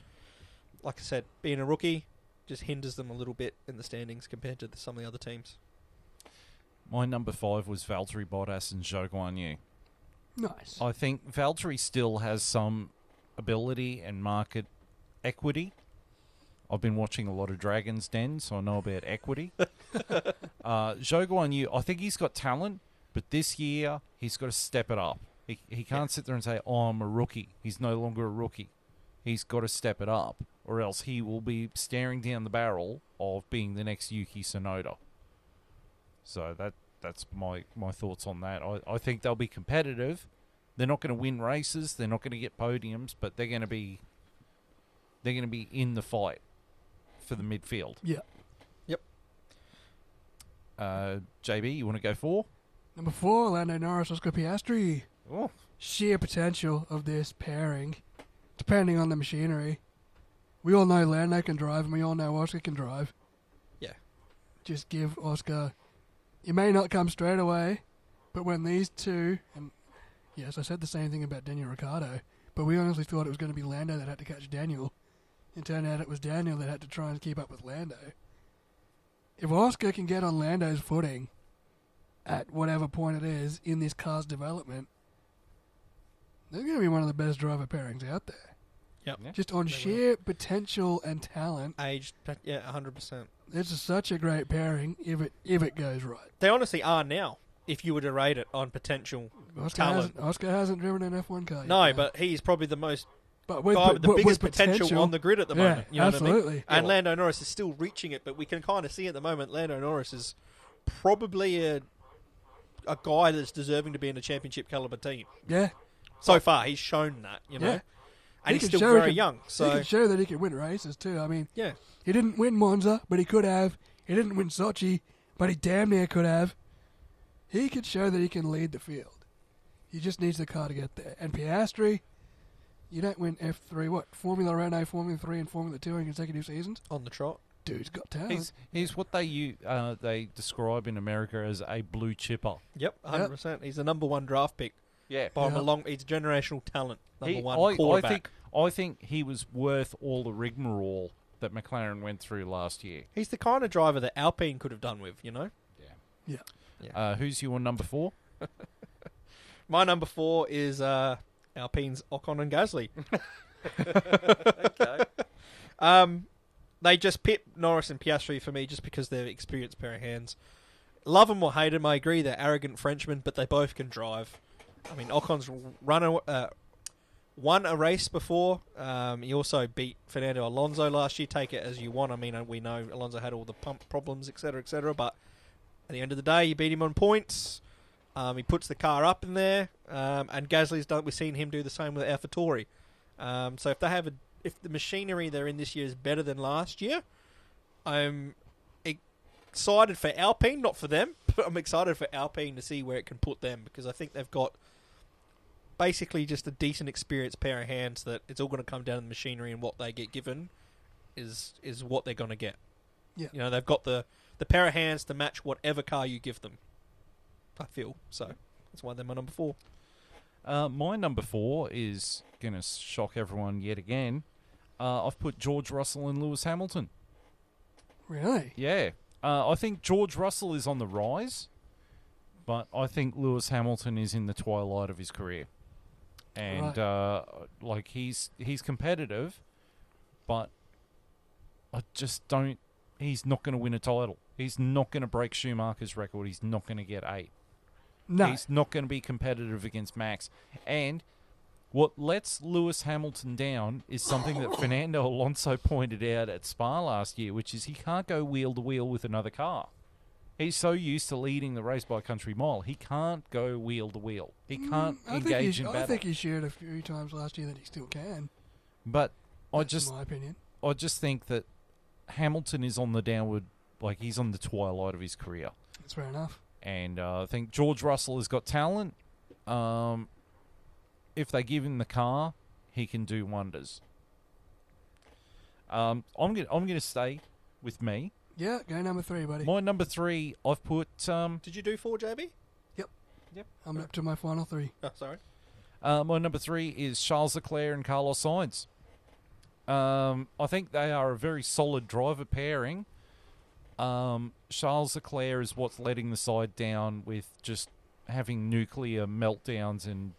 like I said, being a rookie, just hinders them a little bit in the standings compared to some of the other teams. My number 5 was Valtteri Bottas and Zhou Guanyu. Nice. I think Valtteri still has some ability and market equity. I've been watching a lot of Dragon's Den, so I know about equity. Zhou Guanyu, I think he's got talent, but this year he's got to step it up. He can't sit there and say, "Oh, I'm a rookie." He's no longer a rookie. He's got to step it up, or else he will be staring down the barrel of being the next Yuki Tsunoda. So that's my thoughts on that. I think they'll be competitive. They're not going to win races. They're not going to get podiums, but they're going to be in the fight for the midfield. Yeah. Yep. JB, you want to go 4? Number 4, Lando Norris, Oscar Piastri. Oh, Sheer potential of this pairing, depending on the machinery. We all know Lando can drive, and we all know Oscar can drive. Yeah. Just give Oscar... It may not come straight away, but when these two... And yes, I said the same thing about Daniel Ricciardo, but we honestly thought it was going to be Lando that had to catch Daniel. It turned out it was Daniel that had to try and keep up with Lando. If Oscar can get on Lando's footing at whatever point it is in this car's development, they're going to be one of the best driver pairings out there. Yep. Yeah. Just on sheer potential and talent, Aged, yeah, 100%. this is such a great pairing if it goes right. They honestly are now, if you were to rate it on potential talent. Oscar hasn't driven an F1 car yet. No, but he's probably the most but guy with the biggest with potential on the grid at the moment. You know absolutely. What I mean? And Lando Norris is still reaching it, but we can kind of see at the moment Lando Norris is probably a guy that's deserving to be in a championship caliber team. Yeah. So far, he's shown that, you know. Yeah. And He he's can still show very he can- young. So He can show that he can win races too. I mean, yeah. he didn't win Monza, but he could have. He didn't win Sochi, but he damn near could have. He could show that he can lead the field. He just needs the car to get there. And Piastri, you don't win F3, Formula Renault, Formula 3, and Formula 2 in consecutive seasons? On the trot. Dude's got talent. He's what they describe in America as a blue chipper. Yep, 100%. He's the number 1 draft pick. Yeah, By Yeah. a long, he's generational talent. Number 1 quarterback. I think he was worth all the rigmarole that McLaren went through last year. He's the kind of driver that Alpine could have done with, you know? Yeah. Who's your number 4? My number 4 is Alpine's Ocon and Gasly. Okay. They just pit Norris and Piastri for me just because they're experienced pair of hands. Love them or hate them, I agree. They're arrogant Frenchmen, but they both can drive. I mean, Ocon's won a race before. He also beat Fernando Alonso last year. Take it as you want. I mean, we know Alonso had all the pump problems, etc., but at the end of the day, he beat him on points. He puts the car up in there, and Gasly's done. We've seen him do the same with AlphaTauri. So if the machinery they're in this year is better than last year, I'm excited for Alpine, not for them, but I'm excited for Alpine to see where it can put them, because I think they've got basically just a decent experienced pair of hands that it's all going to come down to the machinery, and what they get given is what they're going to get. Yeah. You know, they've got the pair of hands to match whatever car you give them, I feel. So that's why they're my number 4. My number 4 is going to shock everyone yet again. I've put George Russell and Lewis Hamilton. Really? Yeah. I think George Russell is on the rise, but I think Lewis Hamilton is in the twilight of his career. And he's competitive, but I just don't... He's not going to win a title. He's not going to break Schumacher's record. He's not going to get 8. No. He's not going to be competitive against Max. And what lets Lewis Hamilton down is something that Fernando Alonso pointed out at Spa last year, which is he can't go wheel to wheel with another car. He's so used to leading the race by country mile. He can't go wheel to wheel. He can't engage in battle. I think he shared a few times last year that he still can. But That's my opinion. I just think that Hamilton is on the downward, like he's on the twilight of his career. That's fair enough. And I think George Russell has got talent. If they give him the car, he can do wonders. I'm going to stay with me. Yeah, go number 3, buddy. My number 3, I've put... Did you do 4, JB? Yep. I'm up to my final 3. Oh, sorry. my number 3 is Charles Leclerc and Carlos Sainz. I think they are a very solid driver pairing. Charles Leclerc is what's letting the side down with just having nuclear meltdowns and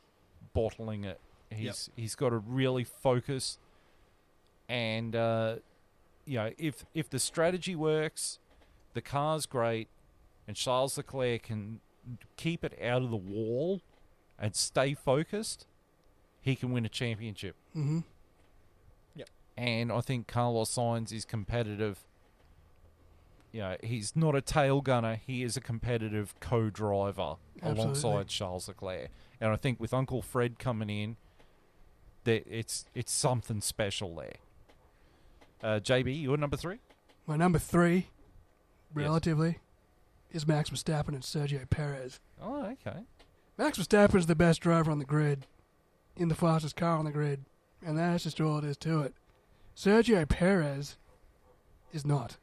bottling it. He's got to really focus, and if the strategy works, the car's great, and Charles Leclerc can keep it out of the wall and stay focused, he can win a championship. Mm-hmm. Yep. And I think Carlos Sainz is competitive. He's not a tail gunner. He is a competitive co-driver alongside Charles Leclerc. And I think with Uncle Fred coming in, that it's something special there. JB, your number 3? My number 3, relatively, is Max Verstappen and Sergio Perez. Oh, okay. Max Verstappen is the best driver on the grid, in the fastest car on the grid, and that's just all it is to it. Sergio Perez is not.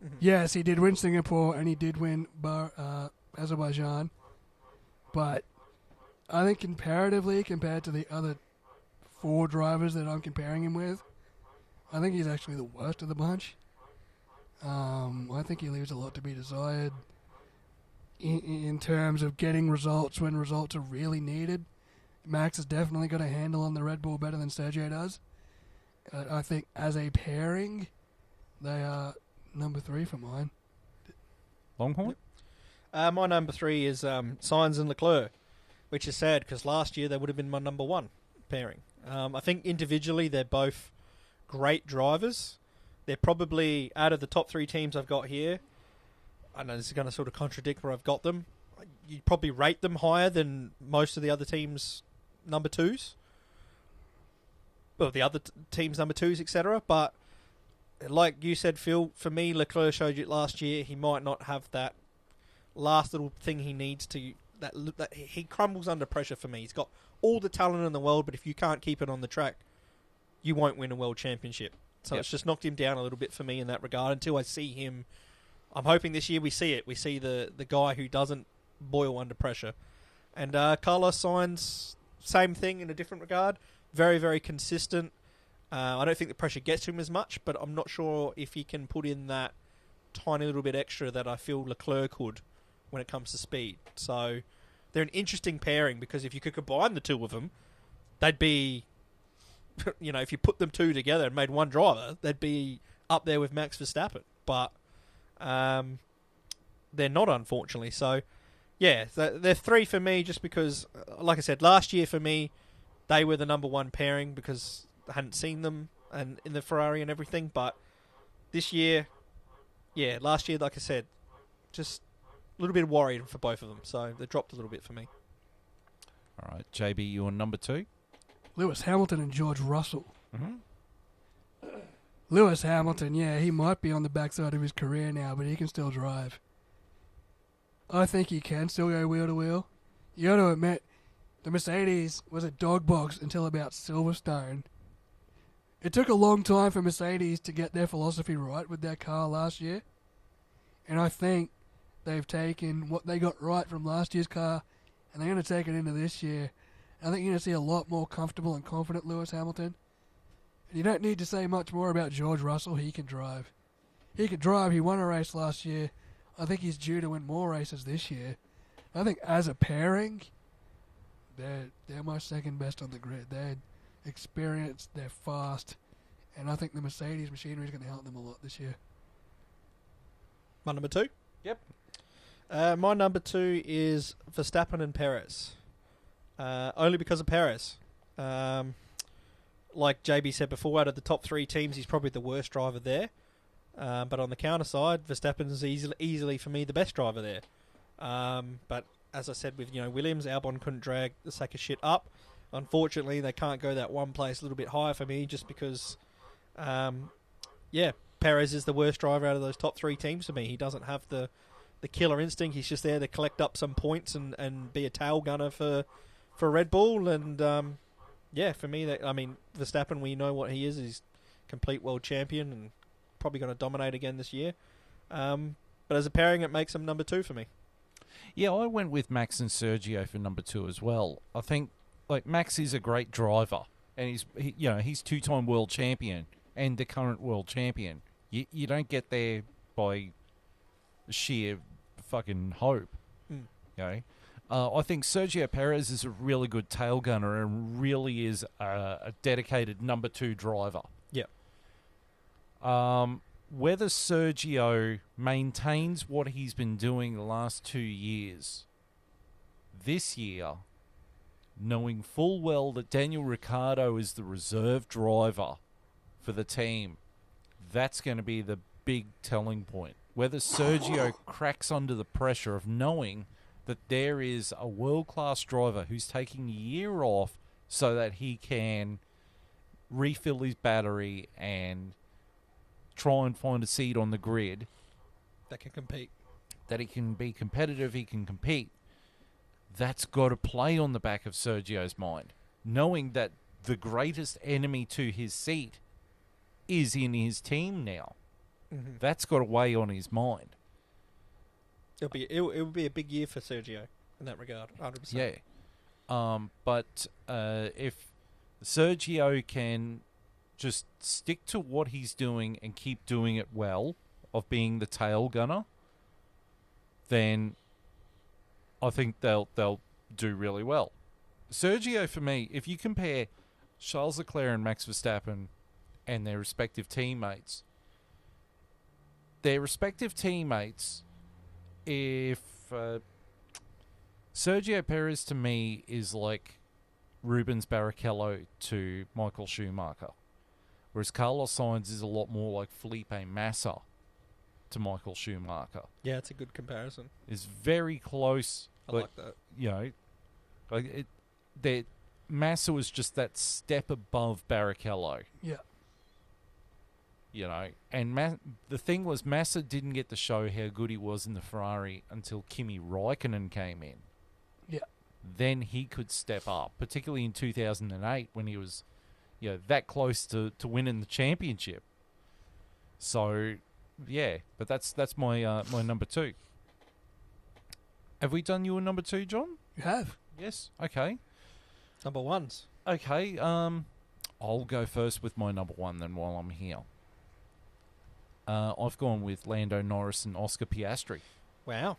Mm-hmm. Yes, he did win Singapore and he did win Azerbaijan, but I think comparatively, compared to the other 4 drivers that I'm comparing him with, I think he's actually the worst of the bunch. I think he leaves a lot to be desired in terms of getting results when results are really needed. Max has definitely got a handle on the Red Bull better than Sergio does. I think as a pairing, they are number 3 for mine. Longhorn? My number 3 is Sainz and Leclerc, which is sad because last year they would have been my number 1 pairing. I think individually they're both great drivers. They're probably, out of the top 3 teams I've got here, I know this is going to sort of contradict where I've got them, you'd probably rate them higher than most of the other teams' number 2s. Well, the other teams' number 2s, etc. But like you said, Phil, for me, Leclerc showed you last year he might not have that last little thing he needs to... That he crumbles under pressure for me. He's got all the talent in the world, but if you can't keep it on the track, you won't win a world championship. So it's just knocked him down a little bit for me in that regard until I see him. I'm hoping this year we see it. We see the guy who doesn't boil under pressure. And Carlos Sainz, same thing in a different regard. Very, very consistent. I don't think the pressure gets to him as much, but I'm not sure if he can put in that tiny little bit extra that I feel Leclerc could when it comes to speed. So they're an interesting pairing because if you could combine the 2 of them, they'd be... if you put them 2 together and made one driver, they'd be up there with Max Verstappen. But they're not, unfortunately. So, yeah, they're 3 for me just because, like I said, last year for me, they were the number 1 pairing because I hadn't seen them and in the Ferrari and everything. But this year, last year, like I said, just a little bit worried for both of them. So they dropped a little bit for me. All right, JB, you're number 2? Lewis Hamilton and George Russell. Mm-hmm. Lewis Hamilton, he might be on the backside of his career now, but he can still drive. I think he can still go wheel to wheel. You got to admit, the Mercedes was a dog box until about Silverstone. It took a long time for Mercedes to get their philosophy right with their car last year, and I think they've taken what they got right from last year's car, and they're going to take it into this year. I think you're going to see a lot more comfortable and confident Lewis Hamilton. And you don't need to say much more about George Russell. He can drive. He could drive. He won a race last year. I think he's due to win more races this year. I think as a pairing, they're my second best on the grid. They're experienced, they're fast, and I think the Mercedes machinery is going to help them a lot this year. My number 2? Yep. My number 2 is Verstappen and Perez. Only because of Perez. Like JB said before, out of the top 3 teams, he's probably the worst driver there. But on the counter side, Verstappen is easily for me the best driver there. But as I said with Williams, Albon couldn't drag the sack of shit up. Unfortunately, they can't go that one place a little bit higher for me just because, Perez is the worst driver out of those top 3 teams for me. He doesn't have the killer instinct. He's just there to collect up some points and be a tail gunner for Red Bull. And, for me, Verstappen, we know what he is. He's complete world champion and probably going to dominate again this year. But as a pairing, it makes them number 2 for me. Yeah, I went with Max and Sergio for number 2 as well. I think like Max is a great driver, and he's 2-time world champion and the current world champion. You don't get there by sheer fucking hope. Okay. I think Sergio Perez is a really good tail gunner and really is a dedicated number 2 driver. Yeah. Whether Sergio maintains what he's been doing the last 2 years, this year, knowing full well that Daniel Ricciardo is the reserve driver for the team, that's going to be the big telling point. Whether Sergio cracks under the pressure of knowing that there is a world-class driver who's taking a year off so that he can refill his battery and try and find a seat on the grid. That can compete. That he can be competitive, he can compete. That's got to play on the back of Sergio's mind. Knowing that the greatest enemy to his seat is in his team now. Mm-hmm. That's got to weigh on his mind. It will be a big year for Sergio in that regard, 100%. Yeah. But if Sergio can just stick to what he's doing and keep doing it well, of being the tail gunner, then I think they'll do really well. Sergio, for me, if you compare Charles Leclerc and Max Verstappen and their respective teammates, if Sergio Perez to me is like Rubens Barrichello to Michael Schumacher, whereas Carlos Sainz is a lot more like Felipe Massa to Michael Schumacher. Yeah, it's a good comparison. It's very close. I like that. You know, like that Massa was just that step above Barrichello. Yeah. You know, and the thing was, Massa didn't get to show how good he was in the Ferrari until Kimi Räikkönen came in. Yeah. Then he could step up, particularly in 2008 when he was, that close to winning the championship. So, yeah, but that's my my number 2. Have we done your number 2, John? You have. Yes. Okay. Number 1s. Okay. I'll go first with my number 1 then while I'm here. I've gone with Lando Norris and Oscar Piastri. Wow.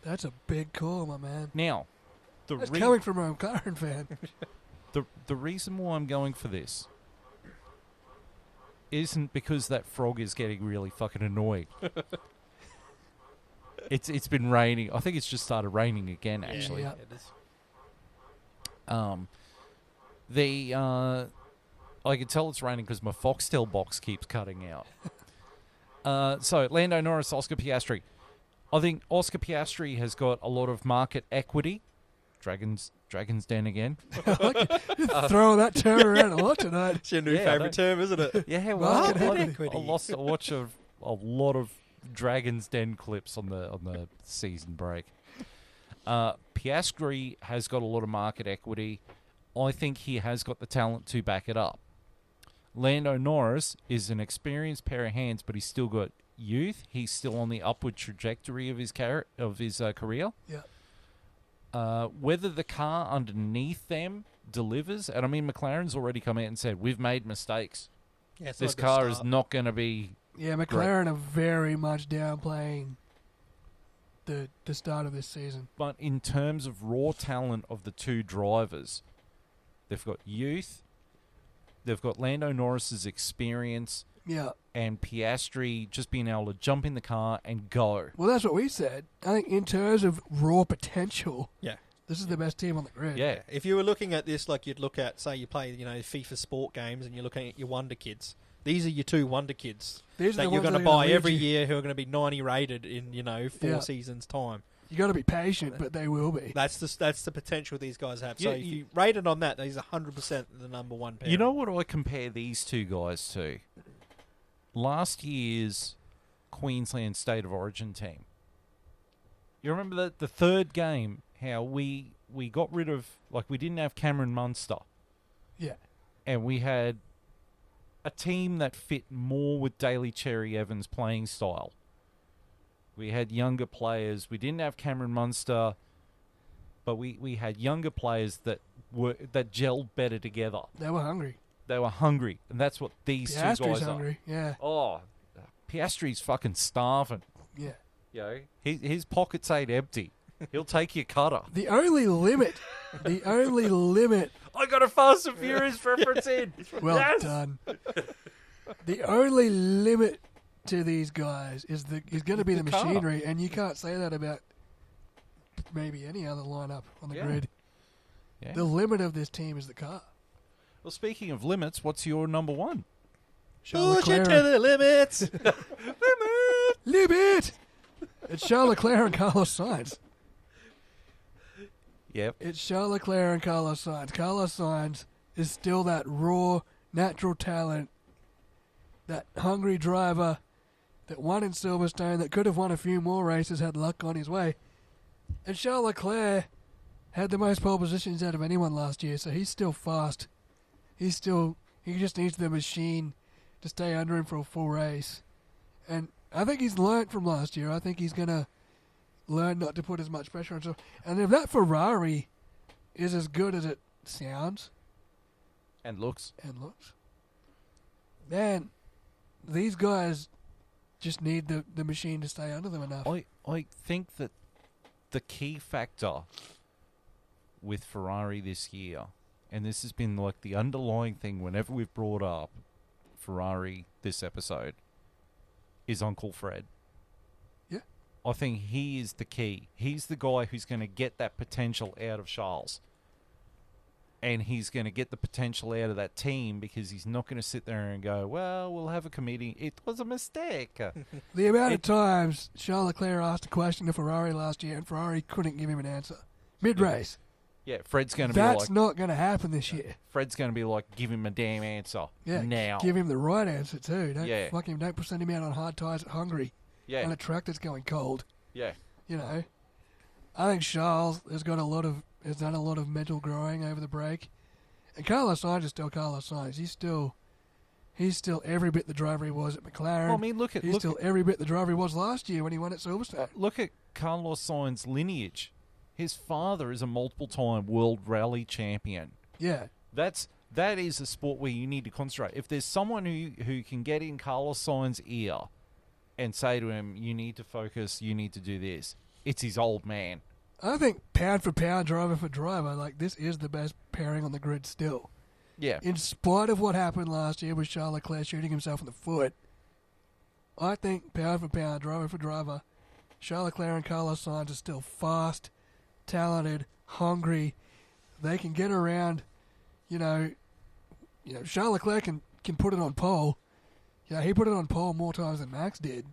That's a big call, my man. Now, that's coming from a McLaren fan. The reason why I'm going for this isn't because that frog is getting really fucking annoying. It's been raining. I think it's just started raining again, actually. Yeah. It is. I can tell it's raining because my Foxtel box keeps cutting out. So, Lando Norris, Oscar Piastri. I think Oscar Piastri has got a lot of market equity. Dragon's Den again. Throw that term around a lot tonight. It's your new favourite term, isn't it? Yeah, well, Market equity. I watch a lot of Dragon's Den clips on the season break. Piastri has got a lot of market equity. I think he has got the talent to back it up. Lando Norris is an experienced pair of hands, but he's still got youth. He's still on the upward trajectory of his career. Yeah. Whether the car underneath them delivers, and I mean, McLaren's already come out and said, we've made mistakes. Yeah, this car is not going to be... Yeah, McLaren are very much downplaying the start of this season. But in terms of raw talent of the two drivers, they've got youth, they've got Lando Norris's experience, and Piastri just being able to jump in the car and go. Well, that's what we said. I think in terms of raw potential, this is the best team on the grid. Yeah. If you were looking at this like you'd look at, say you play, FIFA sport games and you're looking at your wonder kids. These are your 2 wonder kids that you're going to buy every year who are going to be 90 rated in 4 seasons' time. You got to be patient, but they will be. That's the potential these guys have. So if you rate it on that, he's 100% the number 1 pair. You know what I compare these 2 guys to? Last year's Queensland State of Origin team. You remember the third game, how we got rid of, we didn't have Cameron Munster. Yeah. And we had a team that fit more with Daly Cherry Evans' playing style. We had younger players. We didn't have Cameron Munster, but we had younger players that gelled better together. They were hungry. They were hungry, and that's what these two guys Piastri's hungry, yeah. are. Oh, Piastri's fucking starving. Yeah. You know, his pockets ain't empty. He'll take your cutter. The only limit. I got a Fast and Furious reference in. Well Yes! done. The only limit to these guys is going to be the car. machinery, and you can't say that about maybe any other lineup on the grid. Yeah. The limit of this team is the car. Well, speaking of limits, what's your number one? Charles Push it Leclerc. to the limits. Limit! It's Charles Leclerc and Carlos Sainz. Yep. It's Charles Leclerc and Carlos Sainz. Carlos Sainz is still that raw, natural talent, that hungry driver that won in Silverstone, that could have won a few more races had luck on his way. And Charles Leclerc had the most pole positions out of anyone last year, so he's still fast. He just needs the machine to stay under him for a full race. And I think he's learnt from last year. I think he's going to learn not to put as much pressure on himself. And if that Ferrari is as good as it sounds And looks. man, these guys just need the machine to stay under them enough. I think that the key factor with Ferrari this year, and this has been like the underlying thing whenever we've brought up Ferrari this episode, is Uncle Fred. Yeah. I think he is the key. He's the guy who's going to get that potential out of Charles. And he's going to get the potential out of that team because he's not going to sit there and go, well, we'll have a committee. It was a mistake. The amount of times Charles Leclerc asked a question to Ferrari last year and Ferrari couldn't give him an answer. Mid-race. Yeah, Fred's going to be That's like... not going to happen this year. Fred's going to be like, give him a damn answer. Yeah, now. give him the right answer too. Don't Yeah. don't send him out on hard tyres at Hungary Yeah, on a track that's going cold. yeah. You know, I think Charles has done a lot of mental growing over the break, and Carlos Sainz is still Carlos Sainz. He's still every bit the driver he was at McLaren. Well, I mean, look He's still every bit the driver he was last year when he won at Silverstone. look at Carlos Sainz's lineage. His father is a multiple-time world rally champion. Yeah, That is a sport where you need to concentrate. If there's someone who can get in Carlos Sainz's ear and say to him, you need to focus, you need to do this, it's his old man. I think pound for pound, driver for driver, like this is the best pairing on the grid still. Yeah. In spite of what happened last year with Charles Leclerc shooting himself in the foot, I think pound for pound, driver for driver, Charles Leclerc and Carlos Sainz are still fast, talented, hungry. They can get around, you know, Charles Leclerc can put it on pole. You know, he put it on pole more times than Max did.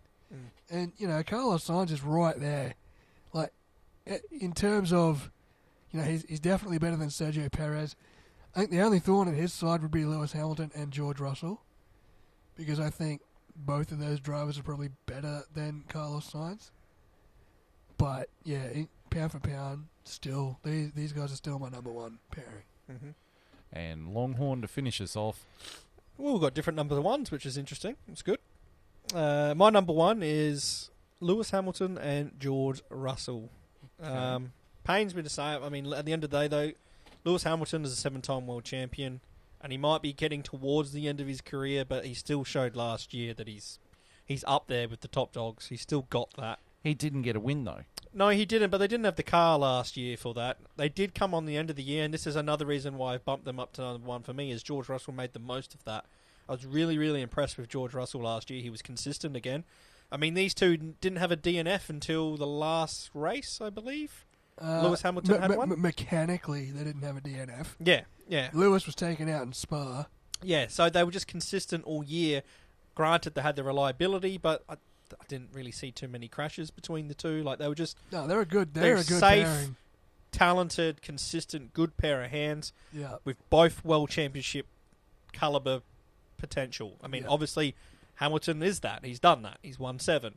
And, Carlos Sainz is right there. Like, in terms of, he's definitely better than Sergio Perez. I think the only thorn in his side would be Lewis Hamilton and George Russell, because I think both of those drivers are probably better than Carlos Sainz. But, yeah, pound for pound, still, these guys are still my number one pairing. Mm-hmm. And Longhorn to finish us off. Well, we've got different number ones, which is interesting. It's good. My number one is Lewis Hamilton and George Russell. Pains me to say it. I mean, at the end of the day, though, Lewis Hamilton is a 7-time world champion, and he might be getting towards the end of his career, but he still showed last year that he's up there with the top dogs. He's still got that. He didn't get a win, though. No, he didn't, but they didn't have the car last year for that. They did come on the end of the year, and this is another reason why I've bumped them up to number one for me, is George Russell made the most of that. I was really, really impressed with George Russell last year. He was consistent again. I mean, these two didn't have a DNF until the last race, I believe. Lewis Hamilton had one? Mechanically, they didn't have a DNF. Yeah. Lewis was taken out in Spa. Yeah, so they were just consistent all year. Granted, they had the reliability, but I didn't really see too many crashes between the two. Like, they were just... No, they're a good safe, pairing. Talented, consistent, good pair of hands. Yeah. With both World Championship caliber potential. I mean, obviously, Hamilton is that. He's done that. He's won 7.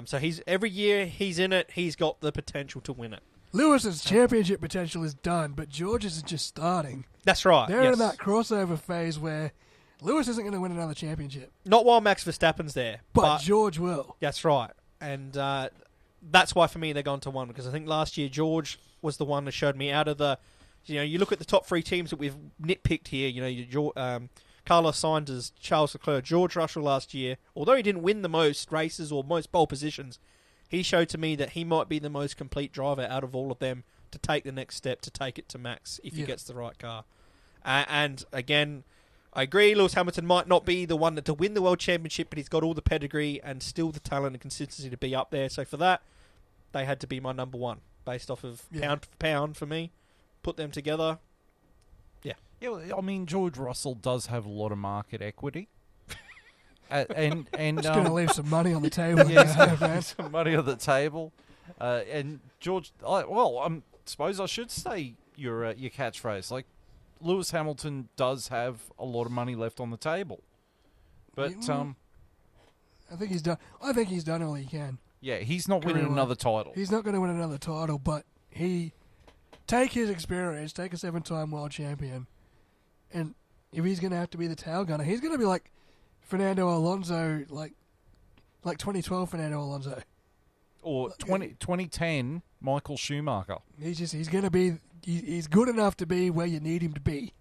So every year he's in it, he's got the potential to win it. Lewis's championship potential is done, but George's is just starting. That's right. They're in that crossover phase where Lewis isn't going to win another championship, Not while Max Verstappen's there. but George will. That's right. And that's why, for me, they're gone to one. Because I think last year, George was the one that showed me out of the... you look at the top 3 teams that we've nitpicked here. Carlos Sainz, Charles Leclerc, George Russell last year. Although he didn't win the most races or most pole positions, he showed to me that he might be the most complete driver out of all of them to take the next step, to take it to Max if he gets the right car. And again, I agree, Lewis Hamilton might not be the one to win the World Championship, but he's got all the pedigree and still the talent and consistency to be up there. So for that, they had to be my number one, based off of pound for pound for me. Put them together. Yeah, well, I mean, George Russell does have a lot of market equity. and Just going to leave some money on the table. Man. Some money on the table. And George, I suppose I should say your catchphrase. Like, Lewis Hamilton does have a lot of money left on the table. But I think he's done. I think he's done all he can. Yeah, he's not winning another title. He's not going to win another title, but take his experience, take a 7-time world champion, and if he's going to have to be the tail gunner, he's going to be like Fernando Alonso, like 2012 Fernando Alonso. Or 2010 Michael Schumacher. He's going to be... He's good enough to be where you need him to be.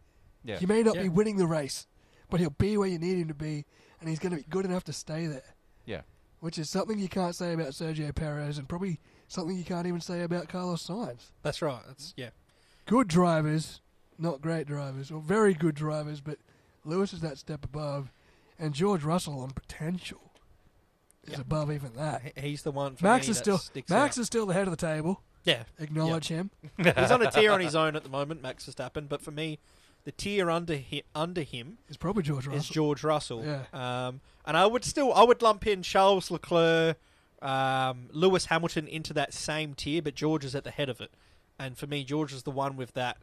Yeah. He may not be winning the race, but he'll be where you need him to be, and he's going to be good enough to stay there. Yeah. Which is something you can't say about Sergio Perez, and probably something you can't even say about Carlos Sainz. That's right. Good drivers, not great drivers, or very good drivers, but Lewis is that step above, and George Russell on potential is above even that. He's the one for Max me is that still sticks Max out. is still the head of the table. Yeah. Acknowledge him. He's on a tier on his own at the moment, Max Verstappen, but for me, the tier under him It's probably George Russell. is George Russell. Yeah. And I would lump in Charles Leclerc, Lewis Hamilton into that same tier, but George is at the head of it. And for me, George is the one with that.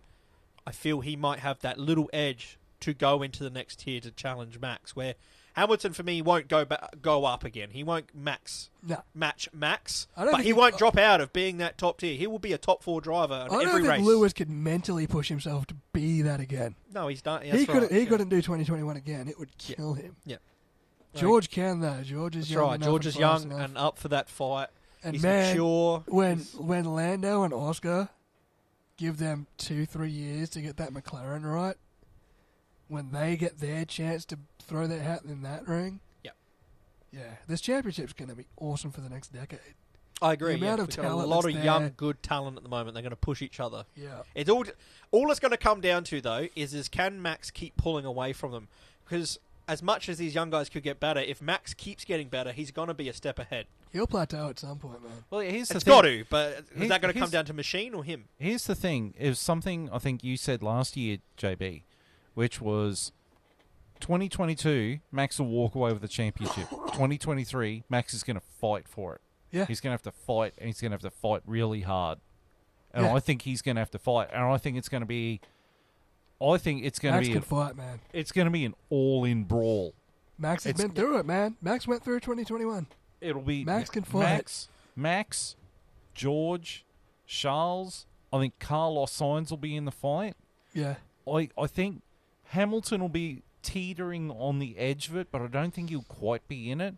I feel he might have that little edge to go into the next tier to challenge Max, where Hamilton, for me, won't go up again. He won't match Max, but he won't drop out of being that top tier. He will be a top 4 driver on every race. I don't think Lewis could mentally push himself to be that again. No, he's done. He couldn't do 2021 again. It would kill him. Yeah. George can, though. George is young. Right. George is young and up for that fight. And he's man, mature. When Lando and Oscar give them 2-3 years to get that McLaren right, when they get their chance to throw their hat in that ring, this championship's going to be awesome for the next decade. I agree. The amount of We've got talent a lot that's of there. young, good talent at the moment. They're going to push each other. Yeah. It's all it's going to come down to, though, is can Max keep pulling away from them? Because as much as these young guys could get better, if Max keeps getting better, he's going to be a step ahead. He'll plateau at some point, man. Well, here's the It's thing. got to, but is that going to come down to machine or him? Here's the thing. It was something I think you said last year, JB, which was 2022, Max will walk away with the championship. 2023, Max is going to fight for it. Yeah. He's going to have to fight, and he's going to have to fight really hard. And Yeah. I think he's going to have to fight. And I think it's going to be... Max can fight, man. It's going to be an all-in brawl. Max has been through it, man. Max went through 2021. It'll be... Max can fight. Max, George, Charles. I think Carlos Sainz will be in the fight. Yeah. I think Hamilton will be teetering on the edge of it, but I don't think he'll quite be in it.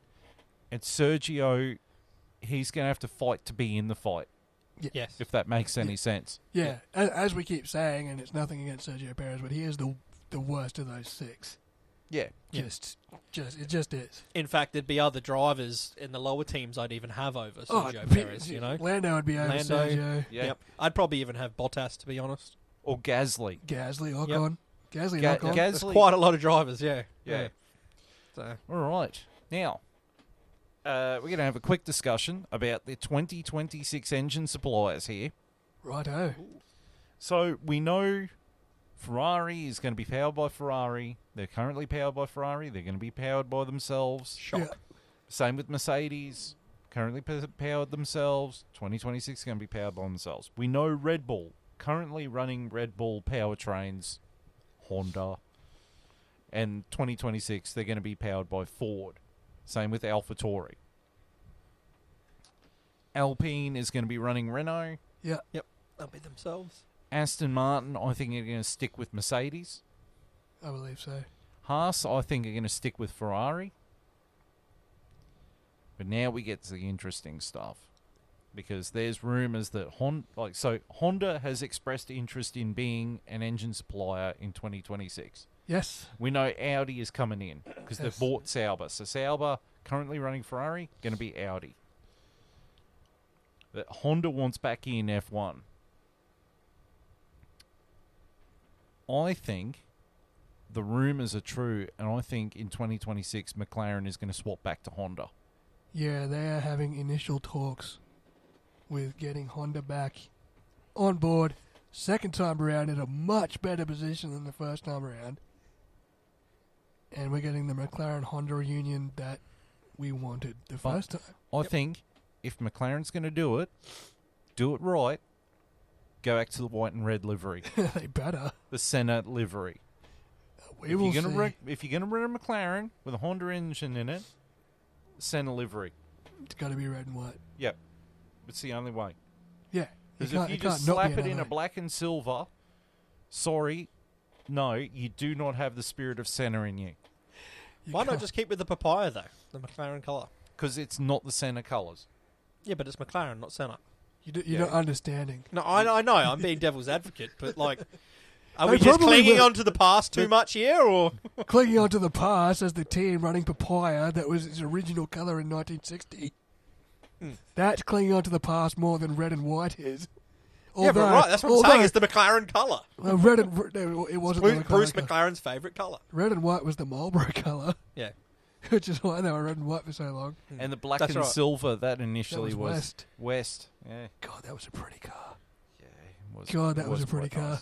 And Sergio, he's going to have to fight to be in the fight. Yes. If that makes any sense. Yeah. As we keep saying, and it's nothing against Sergio Perez, but he is the worst of those 6. Yeah. It just is. In fact, there'd be other drivers in the lower teams I'd even have over Sergio Perez, you know? Lando would be over Sergio. Yeah. Yep. I'd probably even have Bottas, to be honest. Or Gasly. Ocon. Gasly, Ga- Ocon. Gas- There's quite a lot of drivers, yeah. Yeah. So, All right. Now, we're going to have a quick discussion about the 2026 engine suppliers here. Righto. So we know Ferrari is going to be powered by Ferrari. They're currently powered by Ferrari. They're going to be powered by themselves. shock. Yeah. Same with Mercedes. Currently powered themselves. 2026 is going to be powered by themselves. We know Red Bull. Currently running Red Bull powertrains. Honda. And 2026, they're going to be powered by Ford. Same with AlphaTauri. Alpine is going to be running Renault. Yeah. Yep. They'll be themselves. Aston Martin, I think, are going to stick with Mercedes. I believe so. Haas, I think, are going to stick with Ferrari. But now we get to the interesting stuff. Because there's rumours that Honda has expressed interest in being an engine supplier in 2026. Yes. We know Audi is coming in because they've bought Sauber. So Sauber, currently running Ferrari, going to be Audi. That Honda wants back in F1. I think the rumours are true, and I think in 2026 McLaren is going to swap back to Honda. Yeah, they are having initial talks with getting Honda back on board. Second time around in a much better position than the first time around. And we're getting the McLaren-Honda reunion that we wanted the first time. I think if McLaren's going to do it right, go back to the white and red livery. They better. The Senna livery. We will see. If you're going to run a McLaren with a Honda engine in it, Senna livery. It's got to be red and white. Yep. It's the only way. Yeah. Because if you just slap it in a black and silver, sorry, no, you do not have the spirit of Senna in you. Why not just keep with the papaya, though? The McLaren colour. Because it's not the Senna colours. Yeah, but it's McLaren, not Senna. You're not understanding. No, I know. I'm being devil's advocate, but, like, are we just clinging on to the past too much here, or...? Clinging on to the past as the team running papaya that was its original colour in 1960. That's clinging on to the past more than red and white is. Yeah, but right, that's what I'm saying. It's the McLaren colour. Red and it wasn't the Bruce McLaren McLaren's favourite colour. Red and white was the Marlboro colour. Yeah. Which is why they were red and white for so long. And the black and silver, that initially was West. Yeah. God, that was a pretty car. Yeah. That was a pretty car.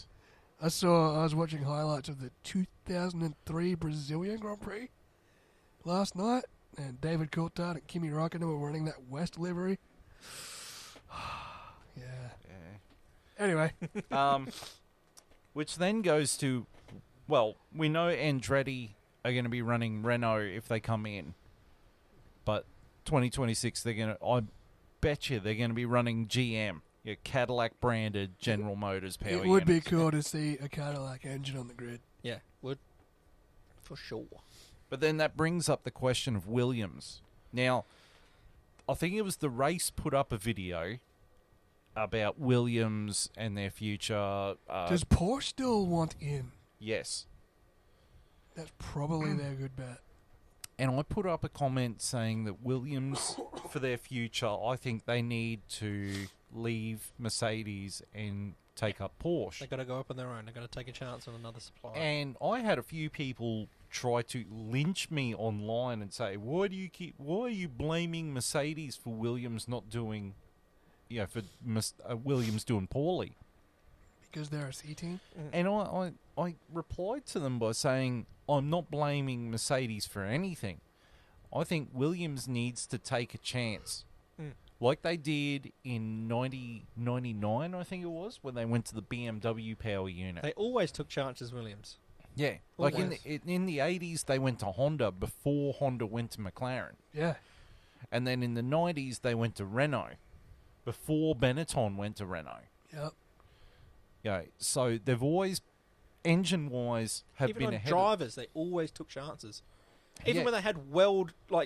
Nice. I was watching highlights of the 2003 Brazilian Grand Prix last night, and David Coulthard and Kimi Räikkönen were running that West livery. Yeah. Anyway. Which then goes to, well, we know Andretti are going to be running Renault if they come in. But 2026, I bet you they're going to be running GM, your Cadillac branded General Motors power units. It would be cool to see a Cadillac engine on the grid. Yeah, would. For sure. But then that brings up the question of Williams. Now, I think it was the race put up a video about Williams and their future. Does Porsche still want in? Yes. That's probably their good bet. And I put up a comment saying that Williams, for their future, I think they need to leave Mercedes and take up Porsche. They've got to go up on their own. They've got to take a chance on another supplier. And I had a few people try to lynch me online and say, why are you blaming Mercedes for Williams not doing, for Williams doing poorly? Because they're a C team? And I replied to them by saying, I'm not blaming Mercedes for anything. I think Williams needs to take a chance. Like they did in 1999, I think it was, when they went to the BMW power unit. They always took chances, Williams. Yeah. Always. Like in the 80s, they went to Honda before Honda went to McLaren. Yeah. And then in the 90s, they went to Renault before Benetton went to Renault. Yep. Yeah. So they've always, engine-wise, have Even been on ahead. drivers, they always took chances. Even when they had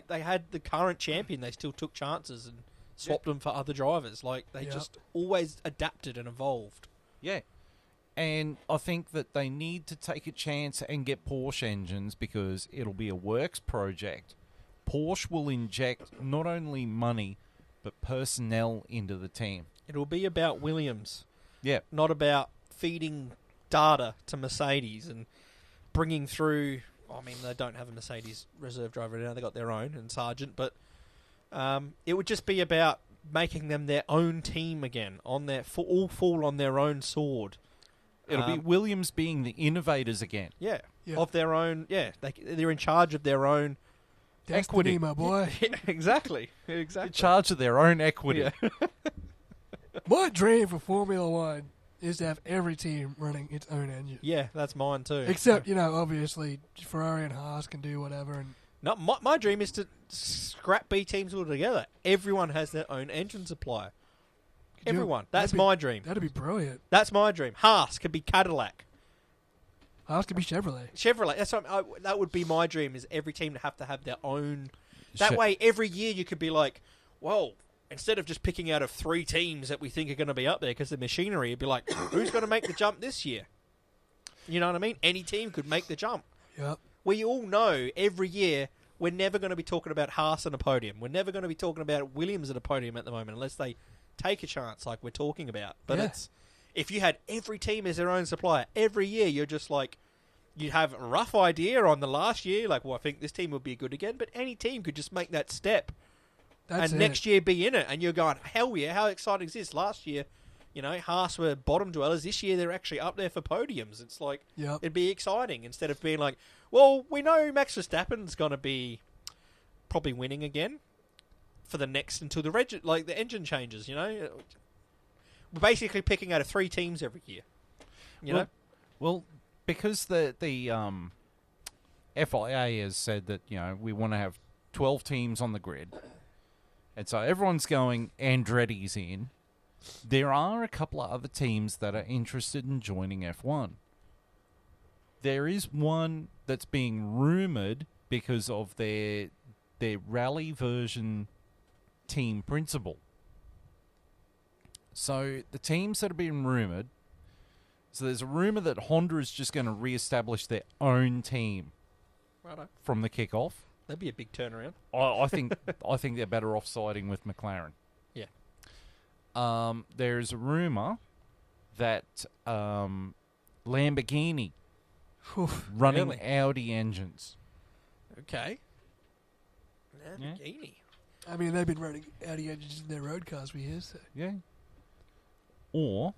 they had the current champion, they still took chances and swapped them for other drivers. Like, they just always adapted and evolved. Yeah. And I think that they need to take a chance and get Porsche engines because it'll be a works project. Porsche will inject not only money, but personnel into the team. It'll be about Williams. Yeah. Not about feeding data to Mercedes and bringing through... I mean, they don't have a Mercedes reserve driver now. They got their own and Sargent, but it would just be about making them their own team again, all fall on their own sword. It'll be Williams being the innovators again. Yeah, of their own. Yeah, they're in charge of their own equity, my boy. Yeah, exactly. In charge of their own equity. Yeah. My dream for Formula One is to have every team running its own engine. Yeah, that's mine too. Except, obviously, Ferrari and Haas can do whatever. And no, my dream is to scrap B teams altogether. Everyone has their own engine supplier. Everyone. That's my dream. That'd be brilliant. That's my dream. Haas could be Cadillac. Haas could be Chevrolet. Chevrolet. That's what that would be my dream. Is every team to have their own. That Che- way, every year you could be like, well, instead of just picking out of 3 teams that we think are going to be up there because the machinery, it'd be like, who's going to make the jump this year? You know what I mean? Any team could make the jump. Yep. We all know every year we're never going to be talking about Haas on a podium. We're never going to be talking about Williams at a podium at the moment unless they take a chance like we're talking about. But Yeah. it's if you had every team as their own supplier, every year you're just like, you'd have a rough idea on the last year, like, well, I think this team would be good again, but any team could just make that step That's and it. next year be in it. And you're going, hell yeah, how exciting is this? Last year, you know, Haas were bottom dwellers. This year they're actually up there for podiums. It's like, Yep. it'd be exciting instead of being like, well, we know Max Verstappen's going to be probably winning again for the next until the engine changes, you know? We're basically picking out of 3 teams every year. You know? Well, because the FIA has said that, you know, we want to have 12 teams on the grid, and so everyone's going Andretti's in. There are a couple of other teams that are interested in joining F1. There is one that's being rumoured because of their rally version team principle. So the teams that are being rumoured, so there's a rumour that Honda is just going to re-establish their own team Righto. from the kickoff. That'd be a big turnaround. I think they're better off siding with McLaren. Yeah. There's a rumour that Lamborghini Oof. running Really? Audi engines. Okay. Yeah. Lamborghini. I mean, they've been running Audi engines in their road cars for years. So. Yeah. Or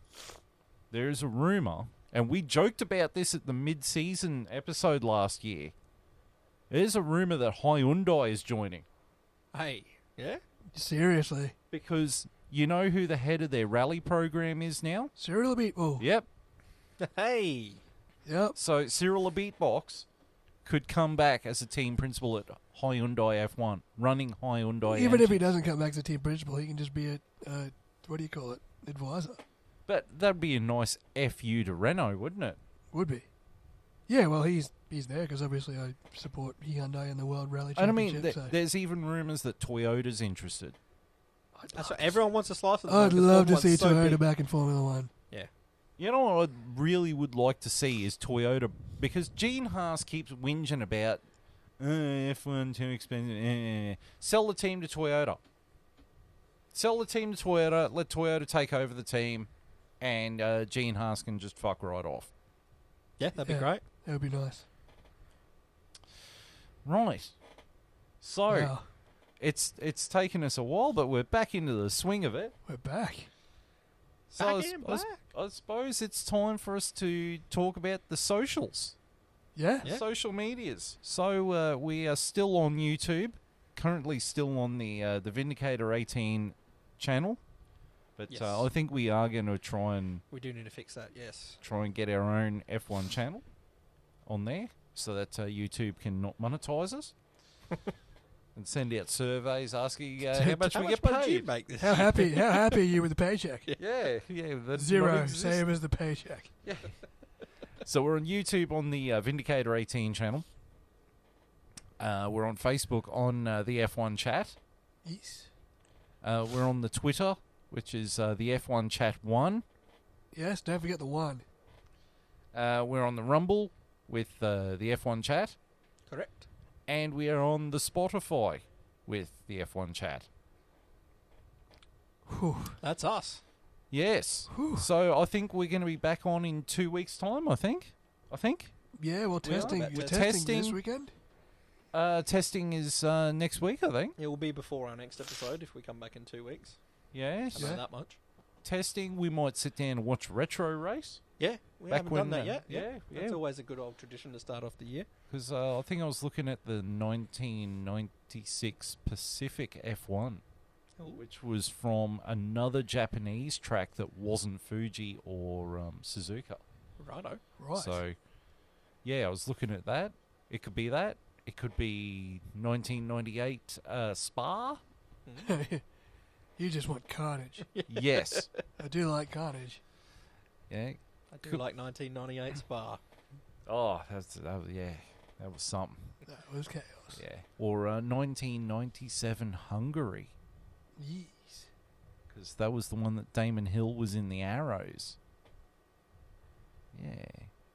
there's a rumour, and we joked about this at the mid-season episode last year. There's a rumour that Hyundai is joining. Hey. Yeah? Seriously. Because you know who the head of their rally program is now? Cyril Abiteboul. Yep. Hey. Yep. So Cyril Abiteboul could come back as a team principal at Hyundai F1, running Hyundai Even if he engines. doesn't come back as a team principal, he can just be a, what do you call it, advisor. But that'd be a nice FU to Renault, wouldn't it? Would be. Yeah, well, he's there because obviously I support Hyundai in the World Rally And I Championship. mean, so. there's even rumours that Toyota's interested. That's what everyone wants a slice of the I'd pie, 'cause love to see Formula One's so Toyota big. back in Formula One. Yeah. You know what I really would like to see is Toyota, because Gene Haas keeps whinging about F1 too expensive. Sell the team to Toyota. Sell the team to Toyota. Let Toyota take over the team, and Gene Haas can just fuck right off. Yeah, that'd be Yeah. great. That would be nice. Right. So Wow, it's taken us a while, but we're back into the swing of it. we're back. So Back in black. I suppose it's time for us to talk about the socials. Yeah? Yeah. Social medias. So we are still on YouTube, currently still on the Vindicator 18 channel, but Yes. I think we are going to try and We do need to fix that, yes. get our own F1 channel on there, so that YouTube can not monetize us, and send out surveys asking how much we get money do you paid. make this How happy are you with the paycheck? Yeah, that's Zero, non-existent. same as the paycheck. So we're on YouTube on the Vindicator 18 channel. We're on Facebook on the F1 chat. Yes. We're on the Twitter, which is the F1 chat 1. Yes, don't forget the one. We're on the Rumble with the F1 chat. Correct. And we are on the Spotify with the F1 chat. Whew. That's us. Yes. Whew. So I think we're going to be back on in 2 weeks' time, I think. Yeah, well, testing. about We're testing. testing this weekend. Testing is next week, I think. It will be before our next episode if we come back in 2 weeks. Yes. I know Yeah. that much. Testing, we might sit down and watch Retro Race. Yeah, we Back haven't when, done that yet. yeah. That's always a good old tradition to start off the year. Because I think I was looking at the 1996 Pacific F1, which was from another Japanese track that wasn't Fuji or Suzuka. Righto. Right. So, yeah, I was looking at that. It could be that. It could be 1998 Spa. You just want carnage. Yes. I do like carnage. Yeah. I do like 1998 Spa. Oh, that was something. That was chaos. Yeah. Or 1997 Hungary, Yeez. because that was the one that Damon Hill was in the Arrows. Yeah.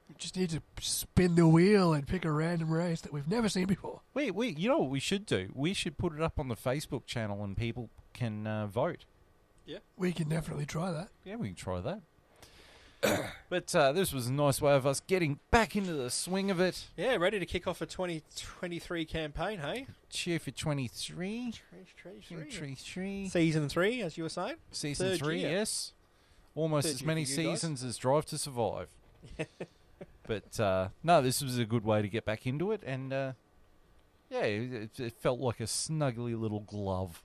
You just need to spin the wheel and pick a random race that we've never seen before. You know what we should do? We should put it up on the Facebook channel and people can vote. We can definitely try that. Yeah, we can try that. But this was a nice way of us getting back into the swing of it. Yeah, ready to kick off a 2023 campaign, hey? Cheer for 23. 23. Season 3, as you were saying. Season Third 3, year. yes. Almost Third as year many for you guys. seasons as Drive to Survive. But no, this was a good way to get back into it. And yeah, it felt like a snuggly little glove.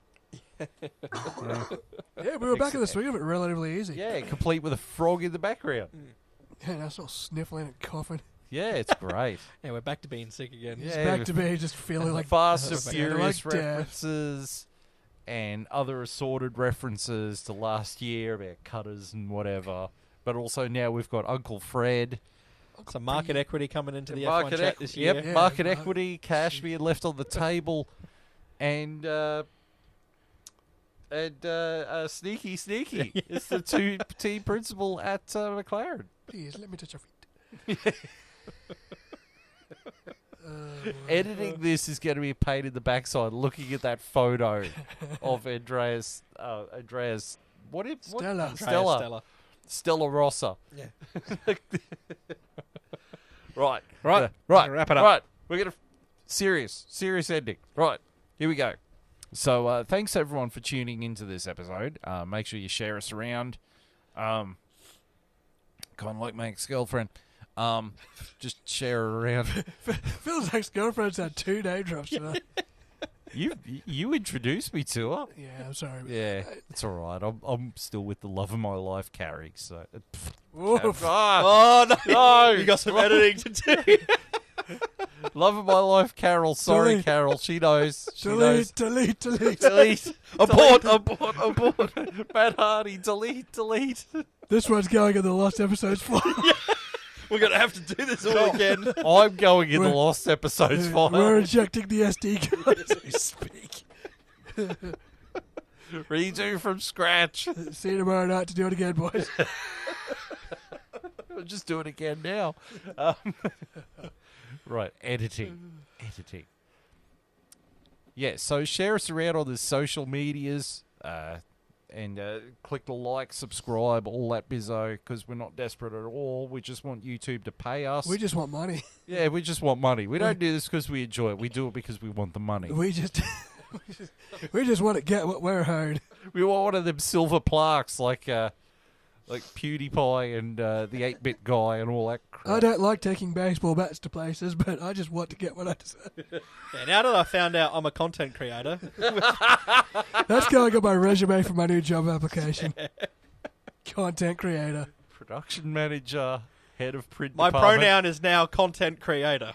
Yeah, we were back in the swing of it relatively easy. Yeah, complete with a frog in the background. Yeah, and I was all sniffling and coughing. Yeah, it's great. Yeah, we're back to being sick again. It's Yeah, back to me just feeling like Fast and sounding Furious like death. references and other assorted references to last year about cutters and whatever. But also now we've got Uncle Fred. Some market equity coming into the Market F1 chat this year. Yep, Yeah, market market- equity, cash being left on the table. And Sneaky. It's the team principal at McLaren. Please, let me touch your feet. Editing this is going to be a pain in the backside. Looking at that photo of Andreas, Stella. Stella Rossa. Yeah. Right. Right. Right. Wrap it up. Right. We're going to serious ending. Right. Here we go. So thanks everyone for tuning into this episode. Make sure you share us around. Kind of like my ex-girlfriend. Just share her around. Phil's ex-girlfriend's had 2 name drops tonight. You introduced me to her. Yeah, I'm sorry. about Yeah, that. it's all right. I'm still with the love of my life, Carrie. So, Oof. Oh, no. No. You got some editing to do. love of my life, Carol. Sorry, Delete. Carol. She knows. She knows. Delete. Delete. Abort. Matt Hardy. Delete. This one's going in the lost episodes for. We're going to have to do this all again. I'm going in the We're- lost episodes file. We're injecting the SD card as we speak. Redo from scratch. See you tomorrow night to do it again, boys. I'll just do it again now. Right, editing. Yeah, so share us around on the social medias and click the like, subscribe, all that bizzo, because we're not desperate at all. We just want YouTube to pay us. We just want money. Yeah, we just want money. We don't do this because we enjoy it. We do it because we want the money. We just want to get what we're owed. We want one of them silver plaques like PewDiePie and the 8-bit guy and all that crap. I don't like taking baseball bats to places, but I just want to get what I deserve. Yeah, now that I found out I'm a content creator, That's going on my resume for my new job application. Content creator. Production manager, head of print my department. pronoun is now content creator.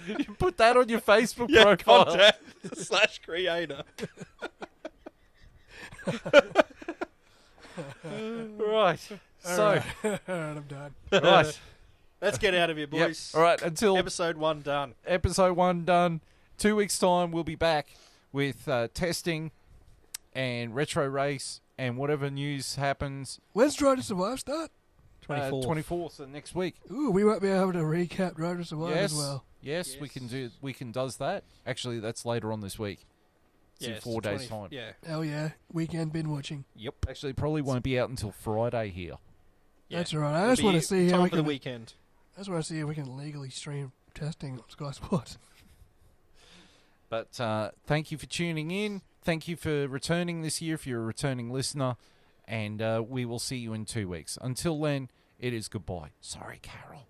You put that on your Facebook Yeah, profile. content / creator. Right. So, Alright, I'm done. right. Let's get out of here, Yep. boys. All right. Until Episode 1 done. episode 1 done. 2 weeks' time, we'll be back with testing and retro race and whatever news happens. When's Drive to Survive start? 24th. 24th, so next week. Ooh, we might be able to recap Drive to Survive Yes. as well. Yes, we can does that. Actually, that's later on this week. It's in 4 days' time. Yeah. Hell yeah. Weekend bin watching. Yep. Actually, probably won't be out until Friday here. That's all right. I just want to see how time we for the can. weekend. I just want to see if we can legally stream testing on Sky Sports. But thank you for tuning in. Thank you for returning this year if you're a returning listener. And we will see you in 2 weeks. Until then, it is goodbye. Sorry, Carol.